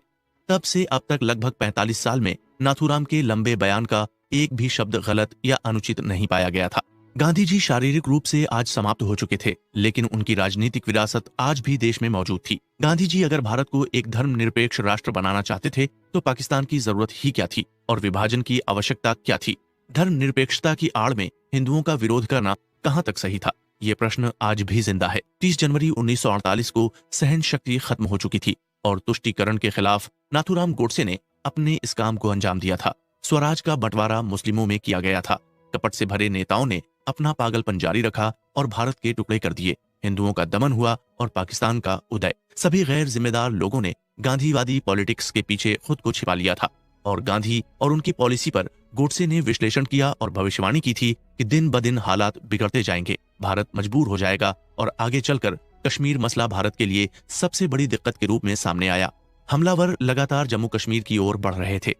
तब से अब तक लगभग 45 साल में नाथूराम के लंबे बयान का एक भी शब्द गलत या अनुचित नहीं पाया गया था। गांधी जी शारीरिक रूप से आज समाप्त हो चुके थे, लेकिन उनकी राजनीतिक विरासत आज भी देश में मौजूद थी। गांधी जी अगर भारत को एक धर्मनिरपेक्ष राष्ट्र बनाना चाहते थे तो पाकिस्तान की जरूरत ही क्या थी और विभाजन की आवश्यकता क्या थी? धर्मनिरपेक्षता की आड़ में हिंदुओं का विरोध करना कहां तक सही था? ये प्रश्न आज भी जिंदा है। 30 जनवरी 1948 को सहन शक्ति खत्म हो चुकी थी और तुष्टीकरण के खिलाफ नाथूराम गोडसे ने अपने इस काम को अंजाम दिया था। स्वराज का बंटवारा मुस्लिमों में किया गया था। कपट से भरे नेताओं ने अपना पागलपन जारी रखा और भारत के टुकड़े कर दिए। हिंदुओं का दमन हुआ और पाकिस्तान का उदय। सभी गैर जिम्मेदार लोगों ने गांधीवादी पॉलिटिक्स के पीछे खुद को छिपा लिया था और गांधी और उनकी पॉलिसी पर गोडसे ने विश्लेषण किया और भविष्यवाणी की थी कि दिन ब दिन हालात बिगड़ते जाएंगे, भारत मजबूर हो जाएगा और आगे चलकर कश्मीर मसला भारत के लिए सबसे बड़ी दिक्कत के रूप में सामने आया। हमलावर लगातार जम्मू कश्मीर की ओर बढ़ रहे थे।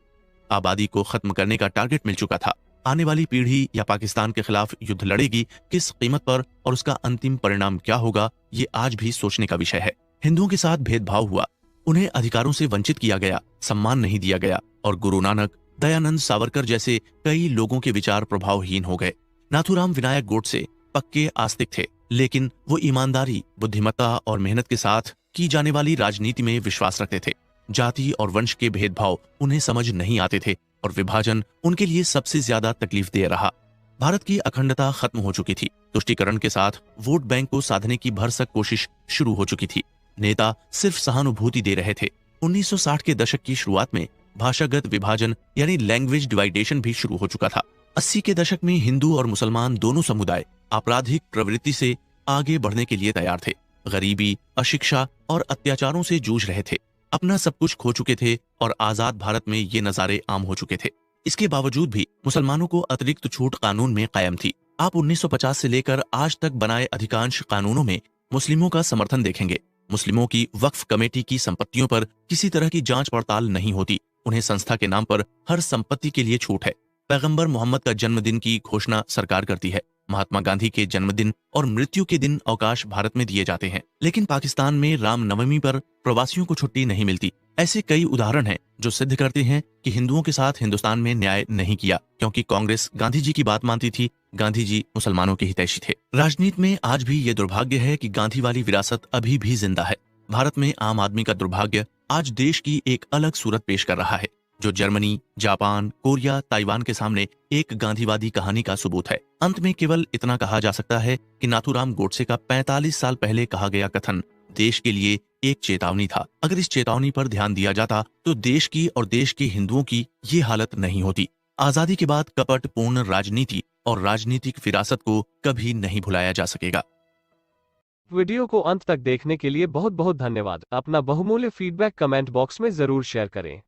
आबादी को खत्म करने का टारगेट मिल चुका था। आने वाली पीढ़ी या पाकिस्तान के खिलाफ युद्ध लड़ेगी, किस कीमत पर और उसका अंतिम परिणाम क्या होगा, ये आज भी सोचने का विषय है। हिंदुओं के साथ भेदभाव हुआ, उन्हें अधिकारों से वंचित किया गया, सम्मान नहीं दिया गया और गुरु नानक, दयानंद सावरकर जैसे कई लोगों के विचार प्रभावहीन हो गए। नाथूराम विनायक गोडसे पक्के आस्तिक थे, लेकिन वो ईमानदारी, बुद्धिमत्ता और मेहनत के साथ की जाने वाली राजनीति में विश्वास रखते थे। जाति और वंश के भेदभाव उन्हें समझ नहीं आते थे और विभाजन उनके लिए सबसे ज्यादा तकलीफ दे रहा। भारत की अखंडता खत्म हो चुकी थी। तुष्टीकरण के साथ वोट बैंक को साधने की भरसक कोशिश शुरू हो चुकी थी। नेता सिर्फ सहानुभूति दे रहे थे। 1960 के दशक की शुरुआत में भाषागत विभाजन यानी लैंग्वेज डिवाइडेशन भी शुरू हो चुका था। 80 के दशक में हिंदू और मुसलमान दोनों समुदाय आपराधिक प्रवृत्ति से आगे बढ़ने के लिए तैयार थे। गरीबी, अशिक्षा और अत्याचारों से जूझ रहे थे। अपना सब कुछ खो चुके थे और आजाद भारत में ये नजारे आम हो चुके थे। इसके बावजूद भी मुसलमानों को अतिरिक्त छूट कानून में कायम थी। आप 1950 से लेकर आज तक बनाए अधिकांश कानूनों में मुस्लिमों का समर्थन देखेंगे। मुस्लिमों की वक्फ कमेटी की संपत्तियों पर किसी तरह की जांच पड़ताल नहीं होती। उन्हें संस्था के नाम पर हर संपत्ति के लिए छूट है। पैगंबर मोहम्मद का जन्मदिन की घोषणा सरकार करती है। महात्मा गांधी के जन्मदिन और मृत्यु के दिन अवकाश भारत में दिए जाते हैं, लेकिन पाकिस्तान में रामनवमी पर प्रवासियों को छुट्टी नहीं मिलती। ऐसे कई उदाहरण हैं जो सिद्ध करते हैं कि हिंदुओं के साथ हिंदुस्तान में न्याय नहीं किया, क्योंकि कांग्रेस गांधी जी की बात मानती थी। गांधी जी मुसलमानों के हितैषी थे। राजनीति में आज भी ये दुर्भाग्य है कि गांधी वाली विरासत अभी भी जिंदा है। भारत में आम आदमी का दुर्भाग्य आज देश की एक अलग सूरत पेश कर रहा है, जो जर्मनी, जापान, कोरिया, ताइवान के सामने एक गांधीवादी कहानी का सबूत है। अंत में केवल इतना कहा जा सकता है कि नाथूराम गोडसे का 45 साल पहले कहा गया कथन देश के लिए एक चेतावनी था। अगर इस चेतावनी पर ध्यान दिया जाता तो देश की और देश के हिंदुओं की ये हालत नहीं होती। आजादी के बाद कपट पूर्ण राजनीति और राजनीतिक विरासत को कभी नहीं भुलाया जा सकेगा। वीडियो को अंत तक देखने के लिए बहुत बहुत धन्यवाद। अपना बहुमूल्य फीडबैक कमेंट बॉक्स में जरूर शेयर करें।